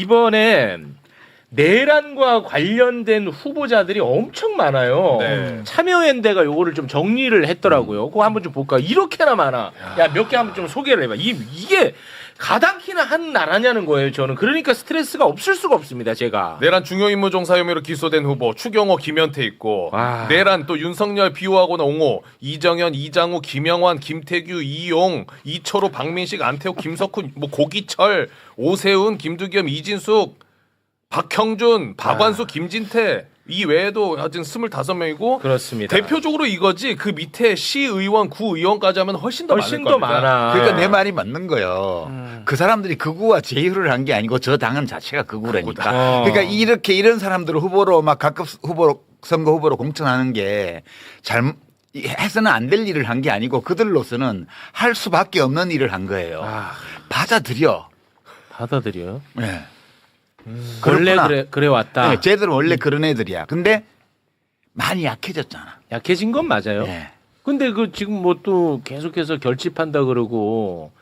이번에 내란과 관련된 후보자들이 엄청 많아요. 네. 참여연대가 요거를 좀 정리를 했더라고요. 그거 한번 좀 볼까? 이렇게나 많아. 야, 몇 개 한번 좀 소개를 해봐. 이게 가당키나 한 나라냐는 거예요. 저는 그러니까 스트레스가 없을 수가 없습니다. 제가. 내란 중요임무 종사 혐의로 기소된 후보 추경호, 김현태 있고 와. 내란 또 윤석열 비호하고는 옹호, 이정현, 이장우, 김영환, 김태규, 이용, 이철호, 박민식, 안태욱, 김석훈, 뭐 고기철, 오세훈, 김두겸, 이진숙, 박형준, 박완수, 김진태 이 외에도 하여튼 25명이고 그렇습니다. 대표적으로 이거지 그 밑에 시의원, 구의원까지 하면 훨씬 더 훨씬 많을 더 겁니다. 많아. 그러니까 내 말이 맞는 거예요. 그 사람들이 극우와 제휴를 한 게 아니고 저 당은 자체가 극우라니까. 그러니까 이렇게 이런 사람들을 후보로 막 각급 후보로 선거 후보로 공천하는 게 해서는 안 될 일을 한 게 아니고 그들로서는 할 수밖에 없는 일을 한 거예요. 받아들여. 받아들여요. 네. 원래 그렇구나. 그래 왔다. 네, 쟤들은 원래 그런 애들이야. 근데 많이 약해졌잖아. 약해진 건 맞아요. 네. 근데 그 지금 뭐 또 계속해서 결집한다 그러고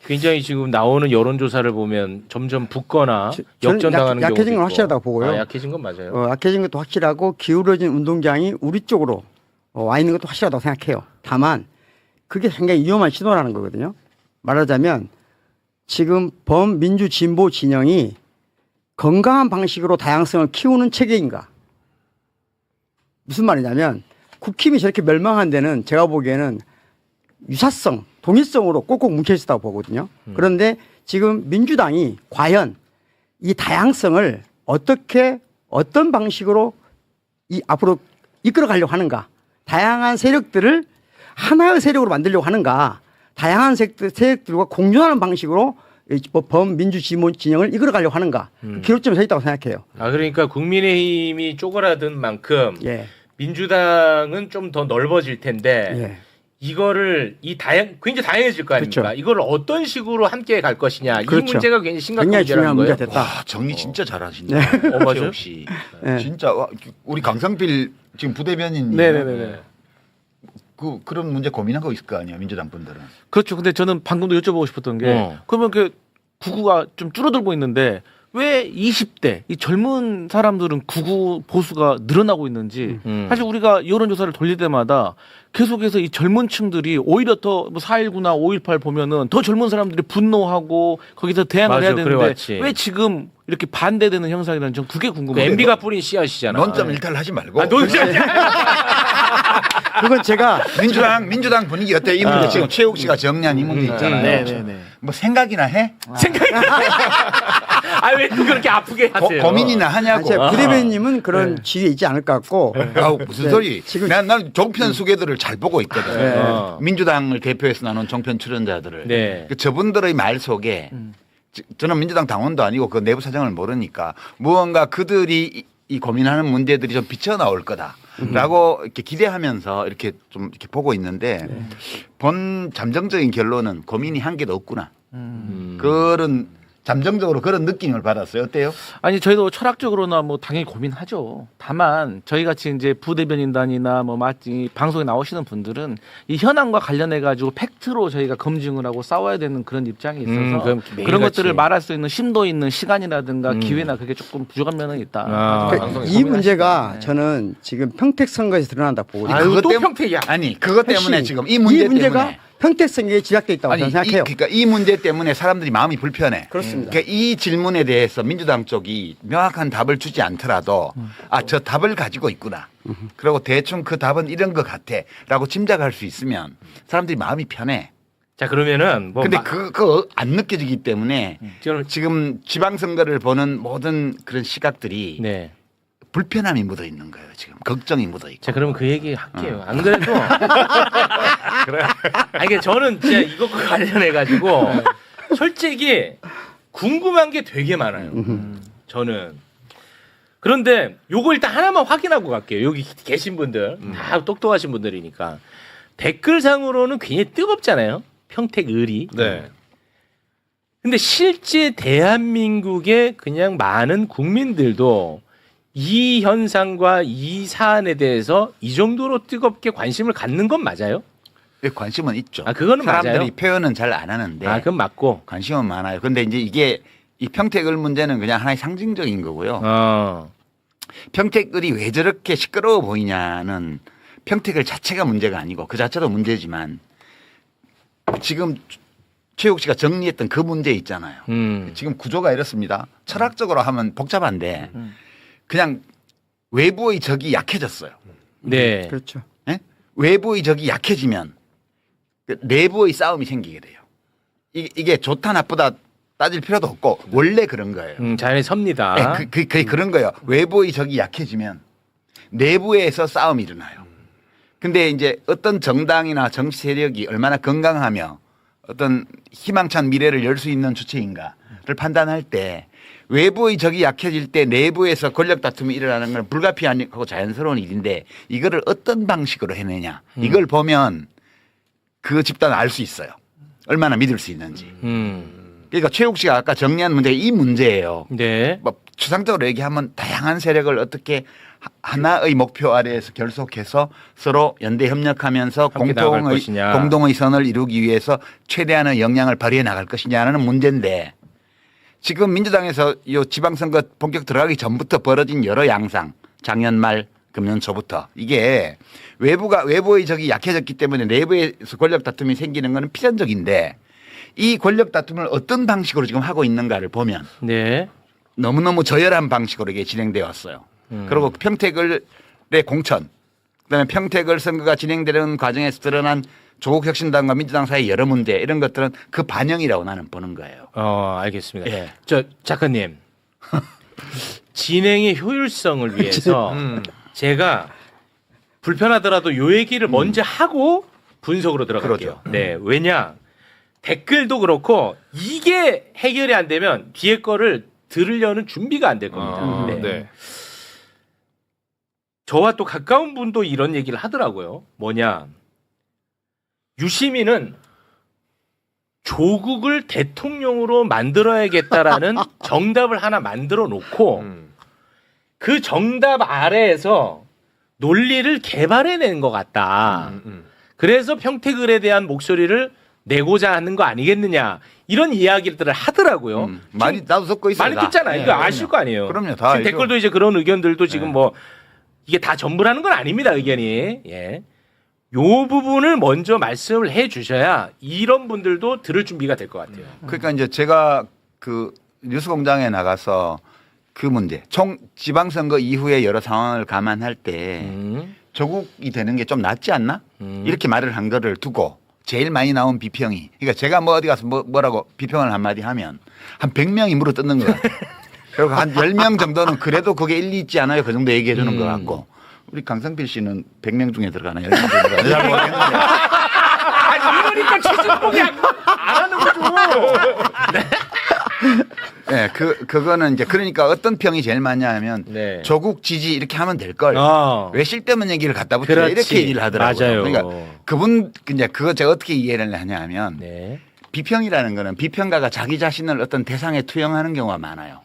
굉장히 지금 나오는 여론조사를 보면 점점 붙거나 저는 역전당하는 경우도 약해진 건 있고. 확실하다고 보고요. 아, 약해진 건 맞아요. 약해진 것도 확실하고 기울어진 운동장이 우리 쪽으로 와 있는 것도 확실하다고 생각해요. 다만 그게 상당히 위험한 신호라는 거거든요. 말하자면 지금 범민주 진보 진영이 건강한 방식으로 다양성을 키우는 체계인가? 무슨 말이냐면 국힘이 저렇게 멸망한 데는 제가 보기에는 유사성, 동일성으로 꼭꼭 뭉쳐 있었다고 보거든요. 그런데 지금 민주당이 과연 이 다양성을 어떻게 어떤 방식으로 앞으로 이끌어 가려고 하는가? 다양한 세력들을 하나의 세력으로 만들려고 하는가? 다양한 세력들과 공존하는 방식으로 범민주 진영을 이끌어 가려고 하는가? 기로점에 서 있다고 생각해요. 아 그러니까 국민의힘이 쪼그라든 만큼 예. 민주당은 좀 더 넓어질 텐데 예. 이거를 굉장히 다양해질 거 아닙니까? 그렇죠. 이걸 어떤 식으로 함께 갈 것이냐 그렇죠. 이 문제가 굉장히 심각한 굉장히 문제라는 중요한 거예요. 문제가 됐다. 와, 정리 진짜 잘하신다. 맞아요? 역시. 네. 진짜 우리 강성필 지금 부대변인님. 네네네. 그런 문제 고민하고 있을 거 아니에요, 민주당 분들은. 그렇죠. 근데 저는 방금도 여쭤보고 싶었던 게 그러면 그 구구가 좀 줄어들고 있는데 왜 20대 이 젊은 사람들은 구구 보수가 늘어나고 있는지 사실 우리가 여론조사를 돌릴 때마다 계속해서 이 젊은 층들이 오히려 더 4.19나 5.18 보면은 더 젊은 사람들이 분노하고 거기서 대항을 맞아, 해야 되는데 그래왔지. 왜 지금 이렇게 반대되는 현상이라는 전 그게 그 궁금해요. MB가 뿌린 씨앗이잖아. 논점 일탈 하지 말고. 그건 제가 민주당 분위기 어때? 이 문제 지금 최욱 씨가 정리한 이 문제 있잖아요. 네네네. 뭐 생각이나 해? 아 왜 그렇게 아프게 하세요? 고민이나 하냐고. 제가 부대변인님은 그런 지위에 있지 않을 것 같고 아우, 무슨 소리? 지금 난 종편 수계들을 잘 보고 있거든. 네. 민주당을 대표해서 나눈 종편 출연자들을. 네. 저분들의 말 속에 저는 민주당 당원도 아니고 그 내부 사정을 모르니까 무언가 그들이 이 고민하는 문제들이 좀 비쳐 나올 거다라고 이렇게 기대하면서 이렇게 좀 이렇게 보고 있는데 본 잠정적인 결론은 고민이 한 개도 없구나. 그런 잠정적으로 그런 느낌을 받았어요. 어때요? 아니 저희도 철학적으로나 뭐 당연히 고민하죠. 다만 저희 같이 이제 부대변인단이나 뭐 마치 방송에 나오시는 분들은 이 현황과 관련해 가지고 팩트로 저희가 검증을 하고 싸워야 되는 그런 입장이 있어서 그럼 그런 매일같이. 것들을 말할 수 있는 심도 있는 시간이라든가 기회나 그게 조금 부족한 면은 있다. 그러니까 이 문제가 저는 지금 평택 선거에서 드러난다 보거든요. 아유, 또 때문- 평택이야. 아니 그것 때문에 핵심. 지금 이 문제 가 때문에 평택 선거에 집약돼 있다고 아니 저는 생각해요. 그러니까 이 문제 때문에 사람들이 마음이 불편해. 그렇습니다. 그러니까 이 질문에 대해서 민주당 쪽이 명확한 답을 주지 않더라도 저 답을 가지고 있구나. 그리고 대충 그 답은 이런 것 같아라고 짐작할 수 있으면 사람들이 마음이 편해. 자 그러면은 뭐 근데 그거 안 느껴지기 때문에 저는 지금 지방선거를 보는 모든 그런 시각들이 네. 불편함이 묻어 있는 거예요. 지금 걱정이 묻어 있고. 자 그러면 그 얘기 할게요. 안 그래도 그래. 아니 이게 저는 진짜 이것과 관련해 가지고 솔직히 궁금한 게 되게 많아요. 저는 그런데 요거 일단 하나만 확인하고 갈게요. 여기 계신 분들 다 똑똑하신 분들이니까 댓글상으로는 굉장히 뜨겁잖아요. 평택 을이. 네. 근데 실제 대한민국의 그냥 많은 국민들도 이 현상과 이 사안에 대해서 이 정도로 뜨겁게 관심을 갖는 건 맞아요? 관심은 있죠. 아, 그거는 사람들이 맞아요? 표현은 잘 안 하는데 아, 그건 맞고. 관심은 많아요. 근데 이제 이게 이 평택을 문제는 그냥 하나의 상징적인 거고요. 어. 평택을이 왜 저렇게 시끄러워 보이냐는 평택을 자체가 문제가 아니고 그 자체도 문제지만 지금 최욱 씨가 정리했던 그 문제 있잖아요. 지금 구조가 이렇습니다. 철학적으로 하면 복잡한데 그냥 외부의 적이 약해졌어요. 네. 그렇죠. 예? 외부의 적이 약해지면 내부의 싸움이 생기게 돼요. 이게 좋다 나쁘다 따질 필요도 없고 원래 그런 거예요. 자연히 섭니다. 네, 그런 거예요. 외부의 적이 약해지면 내부에서 싸움이 일어나요. 근데 이제 어떤 정당이나 정치 세력이 얼마나 건강하며 어떤 희망찬 미래를 열 수 있는 주체인가를 판단할 때 외부의 적이 약해질 때 내부에서 권력 다툼이 일어나는 건 불가피하고 자연스러운 일인데 이거를 어떤 방식으로 해내냐 이걸 보면 그 집단을 알 수 있어요. 얼마나 믿을 수 있는지. 그러니까 최욱 씨가 아까 정리한 문제가 이 문제예요. 네. 뭐 추상적으로 얘기하면 다양한 세력을 어떻게 하나의 목표 아래에서 결속해서 서로 연대 협력하면서 함께 나아갈 것이냐. 공동의 선을 이루기 위해서 최대한의 영향을 발휘해 나갈 것이냐는 문제인데 지금 민주당에서 이 지방선거 본격 들어가기 전부터 벌어진 여러 양상 작년 말 금년 초부터 이게 외부의 적이 약해졌기 때문에 내부에서 권력 다툼이 생기는 것은 필연적인데 이 권력 다툼을 어떤 방식으로 지금 하고 있는가를 보면 네. 너무너무 저열한 방식으로 이게 진행되어 왔어요. 그리고 평택을의 공천, 그다음에 평택을 선거가 진행되는 과정에서 드러난 조국혁신당과 민주당 사이 여러 문제 이런 것들은 그 반영이라고 나는 보는 거예요. 알겠습니다. 예. 저 작가님 진행의 효율성을 위해서 제가 불편하더라도 요 얘기를 먼저 하고 분석으로 들어갈게요. 그러죠. 네, 왜냐 댓글도 그렇고 이게 해결이 안 되면 뒤에 거를 들으려는 준비가 안 될 겁니다. 네. 네. 저와 또 가까운 분도 이런 얘기를 하더라고요. 뭐냐 유시민은 조국을 대통령으로 만들어야겠다라는 정답을 하나 만들어 놓고 그 정답 아래에서 논리를 개발해낸 것 같다. 그래서 평택을에 대한 목소리를 내고자 하는 거 아니겠느냐 이런 이야기들을 하더라고요. 많이 나도 듣고 있어요. 많이 듣잖아요. 이거 아실 거 아니에요. 그럼요, 다 지금 알죠. 댓글도 이제 그런 의견들도 지금 뭐 이게 다 전부라는 건 아닙니다. 의견이. 예. 요 부분을 먼저 말씀을 해 주셔야 이런 분들도 들을 준비가 될 것 같아요. 그러니까 이제 제가 그 뉴스공장에 나가서 그 문제, 총 지방선거 이후에 여러 상황을 감안할 때 조국이 되는 게 좀 낫지 않나? 이렇게 말을 한 거를 두고 제일 많이 나온 비평이, 그러니까 제가 뭐 어디 가서 뭐라고 비평을 한마디 하면 한 100명이 물어 뜯는 것 같아요. 그리고 한 10명 정도는 그래도 그게 일리 있지 않아요? 그 정도 얘기해 주는 것 같고. 우리 강성필 씨는 100명 중에 들어가나요? 10명 중에 들어가나요? 잘 모르겠는데. 아니 이러니까 최진봉이 안 하는 거죠. 네, 그거는 이제 그러니까 어떤 평이 제일 많냐 하면 네. 조국 지지 이렇게 하면 될 걸. 왜 쓸데없는 얘기를 갖다 붙여 그렇지. 이렇게 얘기를 하더라고요. 맞아요. 그러니까 그분 이제 그거 제가 어떻게 이해를 하냐 하면 네. 비평이라는 거는 비평가가 자기 자신을 어떤 대상에 투영하는 경우가 많아요.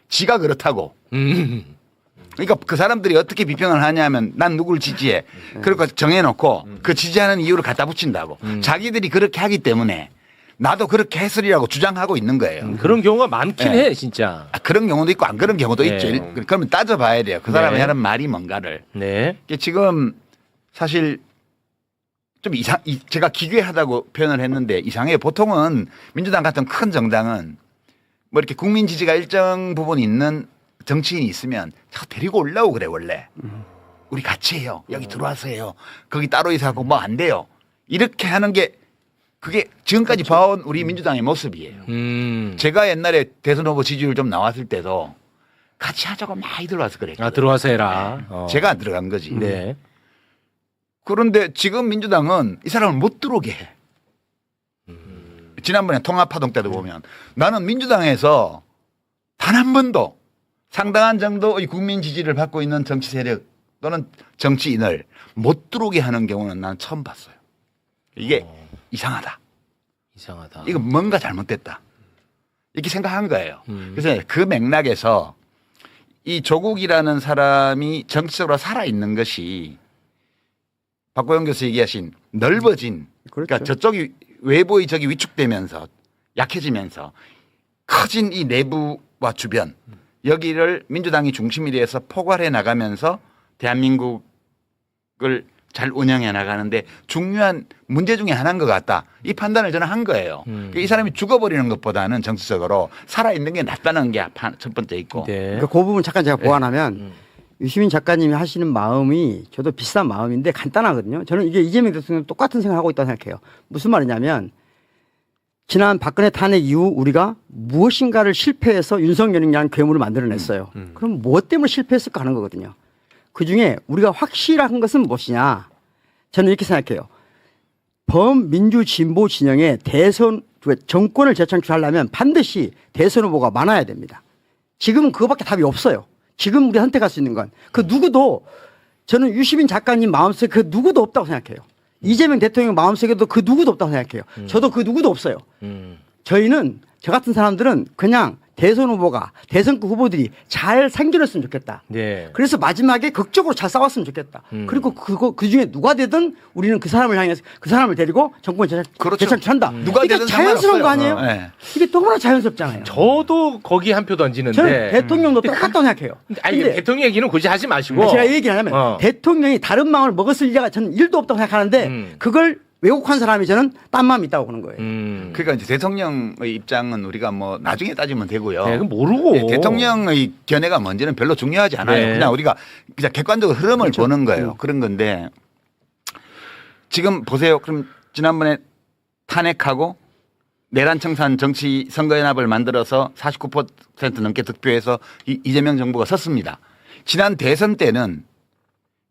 지가 그렇다고. 그러니까 그 사람들이 어떻게 비평을 하냐면 난 누구를 지지해. 그러고 정해놓고 그 지지하는 이유를 갖다 붙인다고. 자기들이 그렇게 하기 때문에 나도 그렇게 했으리라고 주장하고 있는 거예요. 그런 경우가 많긴 네. 해 진짜. 그런 경우도 있고 안 그런 경우도 네. 있죠. 그러면 따져봐야 돼요. 그 사람이 네. 하는 말이 뭔가를. 네. 이게 지금 사실 좀 제가 기괴하다고 표현을 했는데 이상해요. 보통은 민주당 같은 큰 정당은 뭐 이렇게 국민 지지가 일정 부분 있는 정치인이 있으면 자꾸 데리고 올라오고 그래 원래. 우리 같이 해요. 여기 들어와서 해요. 거기 따로 이사하고 뭐 안 돼요. 이렇게 하는 게 그게 지금까지 봐온 우리 민주당의 모습이에요. 제가 옛날에 대선 후보 지지율 좀 나왔을 때도 같이 하자고 많이 들어와서 그랬거든요. 들어와서 해라. 제가 안 들어간 거지. 네. 그런데 지금 민주당은 이 사람을 못 들어오게 해. 지난번에 통합파동 때도 보면 나는 민주당에서 단 한 번도 상당한 정도의 국민 지지를 받고 있는 정치 세력 또는 정치인을 못 들어오게 하는 경우는 난 처음 봤어요. 이게 이상하다. 이상하다. 이거 뭔가 잘못됐다. 이렇게 생각한 거예요. 그래서 그 맥락에서 이 조국이라는 사람이 정치적으로 살아있는 것이 박보영 교수 얘기하신 넓어진 그러니까 그렇죠. 저쪽이 외부의 적이 위축되면서 약해지면서 커진 이 내부와 주변 여기를 민주당이 중심이 돼서 포괄해 나가면서 대한민국을 잘 운영해 나가는데 중요한 문제 중에 하나인 것 같다. 이 판단을 저는 한 거예요. 이 사람이 죽어버리는 것보다는 정치적으로 살아있는 게 낫다는 게 첫 번째 있고. 네. 그러니까 그 부분 잠깐 제가 보완하면 유시민 작가님이 하시는 마음이 저도 비슷한 마음인데 간단하거든요. 저는 이게 이재명 대통령 똑같은 생각하고 있다고 생각해요. 무슨 말이냐면 지난 박근혜 탄핵 이후 우리가 무엇인가를 실패해서 윤석열이라는 괴물을 만들어냈어요. 그럼 무엇 때문에 실패했을까 하는 거거든요. 그중에 우리가 확실한 것은 무엇이냐. 저는 이렇게 생각해요. 범민주 진보 진영의 대선 정권을 재창출하려면 반드시 대선 후보가 많아야 됩니다. 지금은 그거밖에 답이 없어요. 지금 우리 선택할 수 있는 건 그 누구도 저는 유시민 작가님 마음속에 그 누구도 없다고 생각해요. 이재명 대통령 마음속에도 그 누구도 없다고 생각해요. 저도 그 누구도 없어요. 저희는 저 같은 사람들은 그냥 대선 후보가 대선급 후보들이 잘 생겨났으면 좋겠다. 네. 그래서 마지막에 극적으로 잘 싸웠으면 좋겠다. 그리고 그 중에 누가 되든 우리는 그 사람을 향해서 그 사람을 데리고 정권 그렇죠. 재창출한다. 누가 이게 되든 자연스러운 거 상관없어요. 아니에요? 네. 이게 너무나 자연스럽잖아요. 저도 거기 한 표 던지는데. 저는 대통령도 똑같다고 생각해요. 아니 근데 대통령 얘기는 굳이 하지 마시고. 제가 이 얘기를 하냐면 대통령이 다른 마음을 먹었을 리가 저는 1도 없다고 생각하는데 그걸 왜곡한 사람이 저는 딴 마음이 있다고 보는 거예요. 그러니까 이제 대통령의 입장은 우리가 뭐 나중에 따지면 되고요. 네, 그건 모르고. 네, 대통령의 견해가 뭔지는 별로 중요하지 않아요. 네. 그냥 우리가 그냥 객관적으로 흐름을 보는 거예요. 그런 건데 지금 보세요. 그럼 지난번에 탄핵하고 내란 청산 정치 선거연합을 만들어서 49% 넘게 득표해서 이재명 정부가 섰습니다. 지난 대선 때는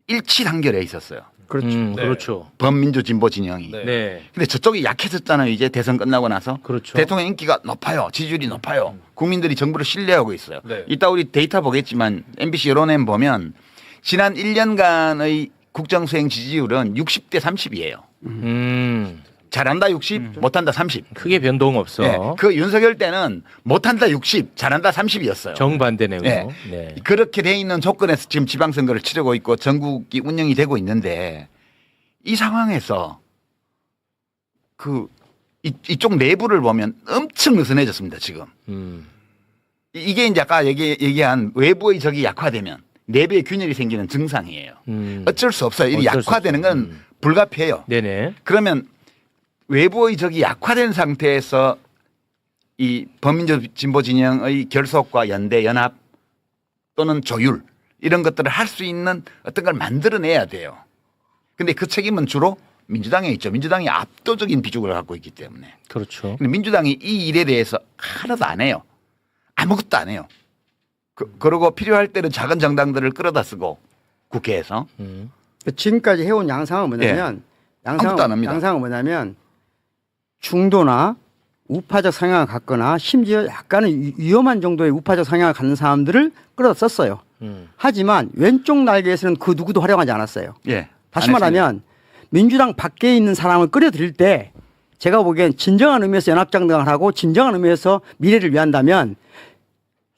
일치단결에 있었어요. 그렇죠. 네. 그렇죠. 범민주 진보 진영이. 네. 네. 근데 저쪽이 약해졌잖아요. 이제 대선 끝나고 나서. 그렇죠. 대통령 인기가 높아요. 지지율이 높아요. 국민들이 정부를 신뢰하고 있어요. 네. 이따 우리 데이터 보겠지만 MBC 여론엠 보면 지난 1년간의 국정수행 지지율은 60대 30이에요. 잘한다 60, 못한다 30. 크게 변동 없어. 네. 그 윤석열 때는 못한다 60, 잘한다 30이었어요. 정반대네요. 네. 네. 그렇게 돼 있는 조건에서 지금 지방선거를 치르고 있고 전국이 운영이 되고 있는데 이 상황에서 이쪽 내부를 보면 엄청 느슨해졌습니다. 지금. 이게 이제 아까 얘기한 외부의 적이 약화되면 내부의 균열이 생기는 증상이에요. 어쩔 수 없어요. 이 어쩔 수 약화되는 없어. 건 불가피해요. 네네. 그러면 외부의 적이 약화된 상태에서 이 범민주 진보 진영의 결속과 연대, 연합 또는 조율 이런 것들을 할 수 있는 어떤 걸 만들어내야 돼요. 근데 그 책임은 주로 민주당에 있죠. 민주당이 압도적인 비중을 갖고 있기 때문에. 그렇죠. 근데 민주당이 이 일에 대해서 하나도 안 해요. 아무것도 안 해요. 그러고 필요할 때는 작은 정당들을 끌어다 쓰고 국회에서. 지금까지 해온 양상은 뭐냐면 아무것도 안 합니다. 양상은 뭐냐면 중도나 우파적 성향을 갖거나 심지어 약간은 위험한 정도의 우파적 성향을 갖는 사람들을 끌어다 썼어요. 하지만 왼쪽 날개에서는 그 누구도 활용하지 않았어요. 예. 다시 말하면 민주당 밖에 있는 사람을 끌어들일 때 제가 보기엔 진정한 의미에서 연합정당을 하고 진정한 의미에서 미래를 위한다면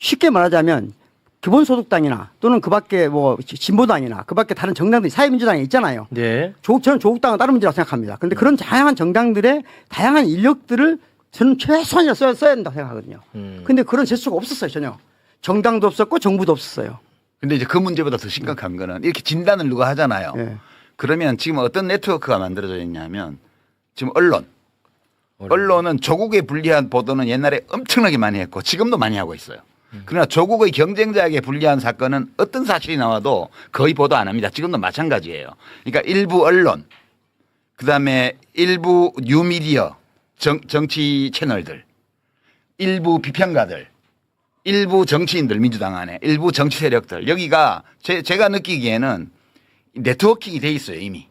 쉽게 말하자면 기본소득당이나 또는 그 밖에 뭐 진보당이나 그 밖에 다른 정당들이 사회민주당에 있잖아요. 네. 저는 조국당은 다른 문제라고 생각합니다. 그런데 그런 다양한 정당들의 다양한 인력들을 저는 최소한이라 써야 된다고 생각하거든요. 근데 그런 재수가 없었어요, 전혀. 정당도 없었고 정부도 없었어요. 근데 이제 그 문제보다 더 심각한 거는 이렇게 진단을 누가 하잖아요. 예. 그러면 지금 어떤 네트워크가 만들어져 있냐면 지금 언론은 조국에 불리한 보도는 옛날에 엄청나게 많이 했고 지금도 많이 하고 있어요. 그러나 조국의 경쟁자에게 불리한 사건은 어떤 사실이 나와도 거의 보도 안 합니다. 지금도 마찬가지예요. 그러니까 일부 언론, 그다음에 일부 뉴미디어, 정치 채널들, 일부 비평가들, 일부 정치인들 민주당 안에 일부 정치 세력들 여기가 제가 느끼기에는 네트워킹이 돼 있어요 이미.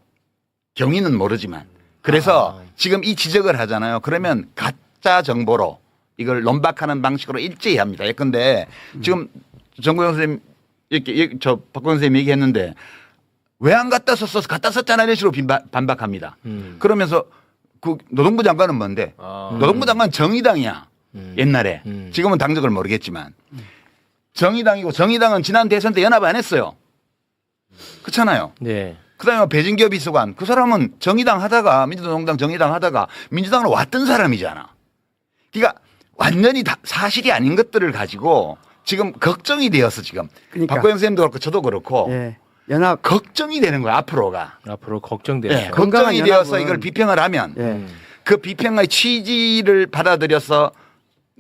경위는 모르지만. 그래서 지금 이 지적을 하잖아요. 그러면 가짜 정보로 이걸 논박하는 방식으로 일제히 합니다. 예컨대 지금 정구영 선생님 이렇게 저 박광선 선생님 얘기했는데 왜 안 갖다 썼어? 갖다 썼잖아 이런 식으로 반박합니다. 그러면서 그 노동부 장관은 뭔데? 노동부 장관은 정의당이야. 옛날에. 지금은 당적을 모르겠지만. 정의당이고 정의당은 지난 대선 때 연합 안 했어요. 그렇잖아요. 네. 그다음에 배진교 비서관 그 사람은 정의당 하다가 민주노동당 정의당 하다가 민주당으로 왔던 사람이잖아. 그러니까 완전히 사실이 아닌 것들을 가지고 지금 걱정이 되어서 지금 그러니까. 박보영 선생님도 그렇고 저도 그렇고 예. 연합 걱정이 되는 거야 앞으로가. 앞으로 걱정돼요. 네, 건강한 걱정이 되어서 연합은- 이걸 비평을 하면 예. 그 비평의 취지를 받아들여서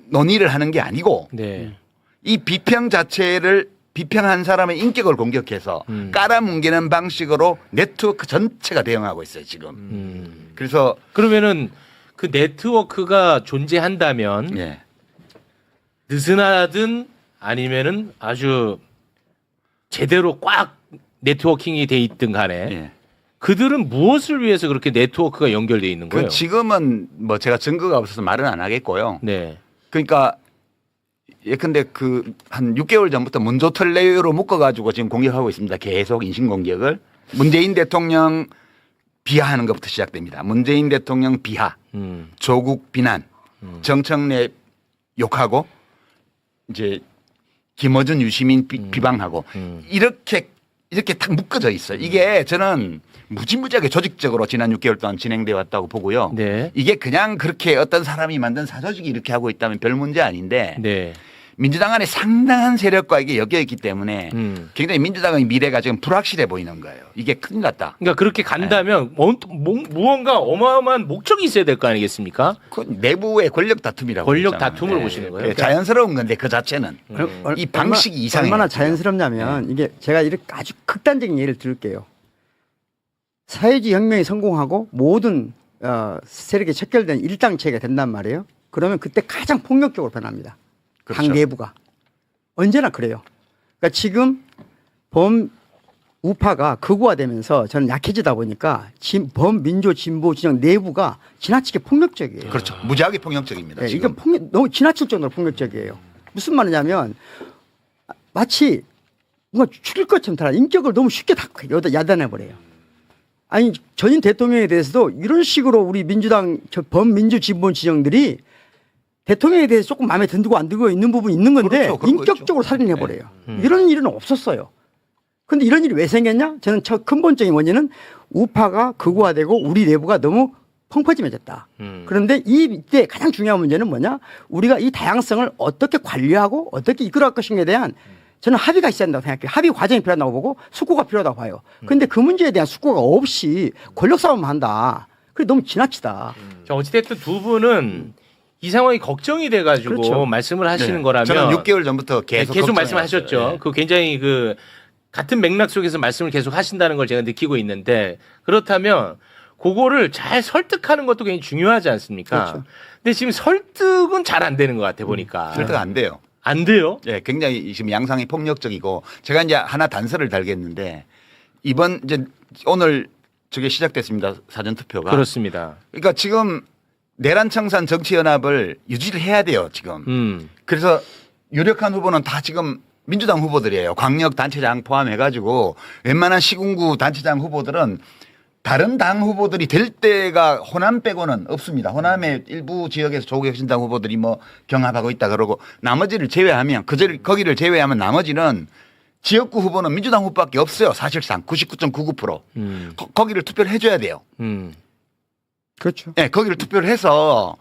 논의를 하는 게 아니고 네. 이 비평 자체를 비평한 사람의 인격을 공격해서 깔아뭉개는 방식으로 네트워크 전체가 대응하고 있어요 지금. 그래서 그러면은 그 네트워크가 존재한다면 예. 느슨하든 아니면은 아주 제대로 꽉 네트워킹이 돼 있든 간에 예. 그들은 무엇을 위해서 그렇게 네트워크가 연결돼 있는 거예요? 그 지금은 뭐 제가 증거가 없어서 말은 안 하겠고요. 네. 그러니까 예컨대 그 한 6개월 전부터 문조털 내외로 묶어가지고 지금 공격하고 있습니다. 계속 인신 공격을 문재인 대통령 비하하는 것부터 시작됩니다. 문재인 대통령 비하, 조국 비난, 정청래 욕하고 이제 김어준 유시민 비방하고 이렇게 딱 묶어져 있어요. 이게 저는 무지무지하게 조직적으로 지난 6개월 동안 진행돼 왔다고 보고요. 네. 이게 그냥 그렇게 어떤 사람이 만든 사조직이 이렇게 하고 있다면 별 문제 아닌데 네. 민주당 안에 상당한 세력과 이게 엮여 있기 때문에 굉장히 민주당의 미래가 지금 불확실해 보이는 거예요. 이게 큰일 났다. 그러니까 그렇게 간다면 무언가 어마어마한 목적이 있어야 될 거 아니겠습니까? 그 내부의 권력 다툼이라고. 권력 그랬잖아요. 다툼을 보시는 거예요? 네, 자연스러운 건데 그 자체는 이 방식이 이상해요. 얼마나 지금. 자연스럽냐면 이게 제가 이렇게 아주 극단적인 예를 들을게요. 사회주의 혁명이 성공하고 모든 세력이 척결된 일당체가 된단 말이에요. 그러면 그때 가장 폭력적으로 변합니다. 그렇죠. 당 내부가. 언제나 그래요. 그러니까 지금 범우파가 극우화되면서 저는 약해지다 보니까 범민주 진보 진영 내부가 지나치게 폭력적이에요. 그렇죠. 무지하게 폭력적입니다. 네, 지금. 이게 너무 지나칠 정도로 폭력적이에요. 무슨 말이냐면 마치 뭔가 죽일 것처럼 다 인격을 너무 쉽게 다 야단해 버려요. 아니 전임 대통령에 대해서도 이런 식으로 우리 민주당 범민주 진보 진영들이 대통령에 대해서 조금 마음에 든고 안 들고 있는 부분이 있는 건데 그렇죠. 그런 거 인격적으로 있죠. 살인해 버려요. 이런 일은 없었어요. 근데 이런 일이 왜 생겼냐? 저는 첫 근본적인 원인은 우파가 극우화되고 우리 내부가 너무 펑퍼짐해졌다. 그런데 이때 가장 중요한 문제는 뭐냐? 우리가 이 다양성을 어떻게 관리하고 어떻게 이끌어갈 것인가에 대한 저는 합의가 있어야 한다고 생각해요. 합의 과정이 필요하다고 보고 숙고가 필요하다고 봐요. 그런데 그 문제에 대한 숙고가 없이 권력 싸움을 한다. 그게 너무 지나치다. 자, 어찌됐든 두 분은 이 상황이 걱정이 돼가지고 그렇죠. 말씀을 하시는 네. 거라면 저는 6개월 전부터 계속 말씀하셨죠. 네. 그 굉장히 그 같은 맥락 속에서 말씀을 계속 하신다는 걸 제가 느끼고 있는데 그렇다면 그거를 잘 설득하는 것도 굉장히 중요하지 않습니까? 그렇죠. 근데 지금 설득은 잘 안 되는 것 같아 보니까. 설득 안 돼요. 안 돼요? 예, 굉장히 지금 양상이 폭력적이고 제가 이제 하나 단서를 달겠는데 이번 이제 오늘 저게 시작됐습니다. 사전 투표가. 그렇습니다. 그러니까 지금 내란청산 정치연합을 유지를 해야 돼요. 지금. 그래서 유력한 후보는 다 지금 민주당 후보들이에요. 광역 단체장 포함해가지고 웬만한 시군구 단체장 후보들은 다른 당 후보들이 될 때가 호남 빼고는 없습니다. 호남의 일부 지역에서 조국혁신당 후보들이 뭐 경합하고 있다 그러고 나머지를 제외하면 거기를 제외하면 나머지는 지역구 후보는 민주당 후보밖에 없어요. 사실상 99.99%. 거기를 투표를 해줘야 돼요. 그렇죠. 네, 거기를 투표를 해서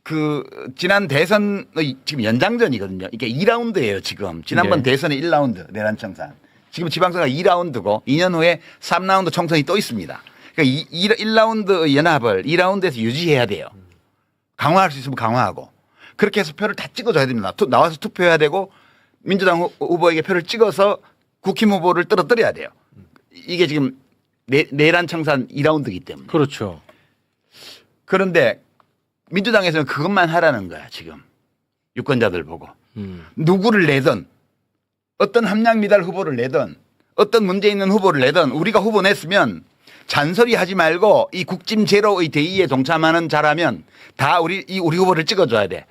그 지난 대선의 지금 연장전이거든요. 이게 2라운드예요 지금. 지난번 네. 대선의 1라운드 내란청산. 지금 지방선거가 2라운드고 2년 후에 3라운드 총선이 또 있습니다. 그러니까 1라운드 연합을 2라운드에서 유지해야 돼요. 강화할 수 있으면 강화하고. 그렇게 해서 표를 다 찍어줘야 됩니다. 나와서 투표해야 되고 민주당 후보에게 표를 찍어서 국힘 후보를 떨어뜨려야 돼요. 이게 지금 내란청산 2라운드이기 때문에. 그렇죠. 그런데 민주당에서는 그것만 하라는 거야 지금. 유권자들 보고. 누구를 내든 어떤 함량미달 후보를 내든 어떤 문제 있는 후보를 내든 우리가 후보 냈으면 잔소리 하지 말고 이 국짐 제로의 대의에 동참하는 자라면 다 우리 후보를 찍어줘야 돼.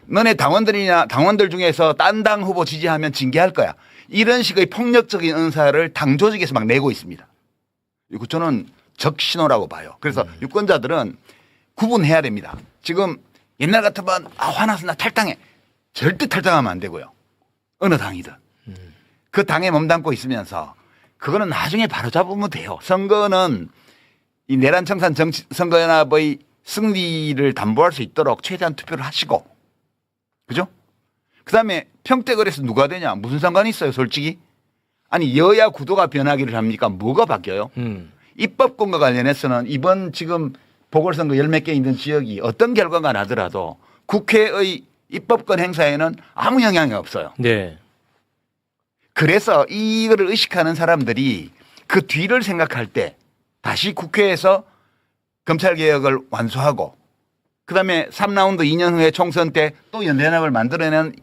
너네 당원들 중에서 딴 당 후보 지지하면 징계할 거야. 이런 식의 폭력적인 은사를 당 조직에서 막 내고 있습니다. 이거 저는 적신호라고 봐요. 그래서 유권자들은 구분해야 됩니다. 지금 옛날 같으면 화나서 나 탈당해. 절대 탈당하면 안 되고요. 어느 당이든. 그 당에 몸담고 있으면서 그거는 나중에 바로잡으면 돼요. 선거는 이 내란청산 선거연합의 승리를 담보할 수 있도록 최대한 투표를 하시고 그죠? 그다음에 평택을해서 누가 되냐? 무슨 상관이 있어요, 솔직히? 아니 여야 구도가 변하기를 합니까? 뭐가 바뀌어요? 입법권과 관련해서는 이번 지금 보궐선거 10몇 개 있는 지역이 어떤 결과가 나더라도 국회의 입법권 행사에는 아무 영향이 없어요. 네. 그래서 이거를 의식하는 사람들이 그 뒤를 생각할 때 다시 국회에서 검찰개혁을 완수하고 그다음에 3라운드 2년 후에 총선 때 또 연대연합을 만들어내는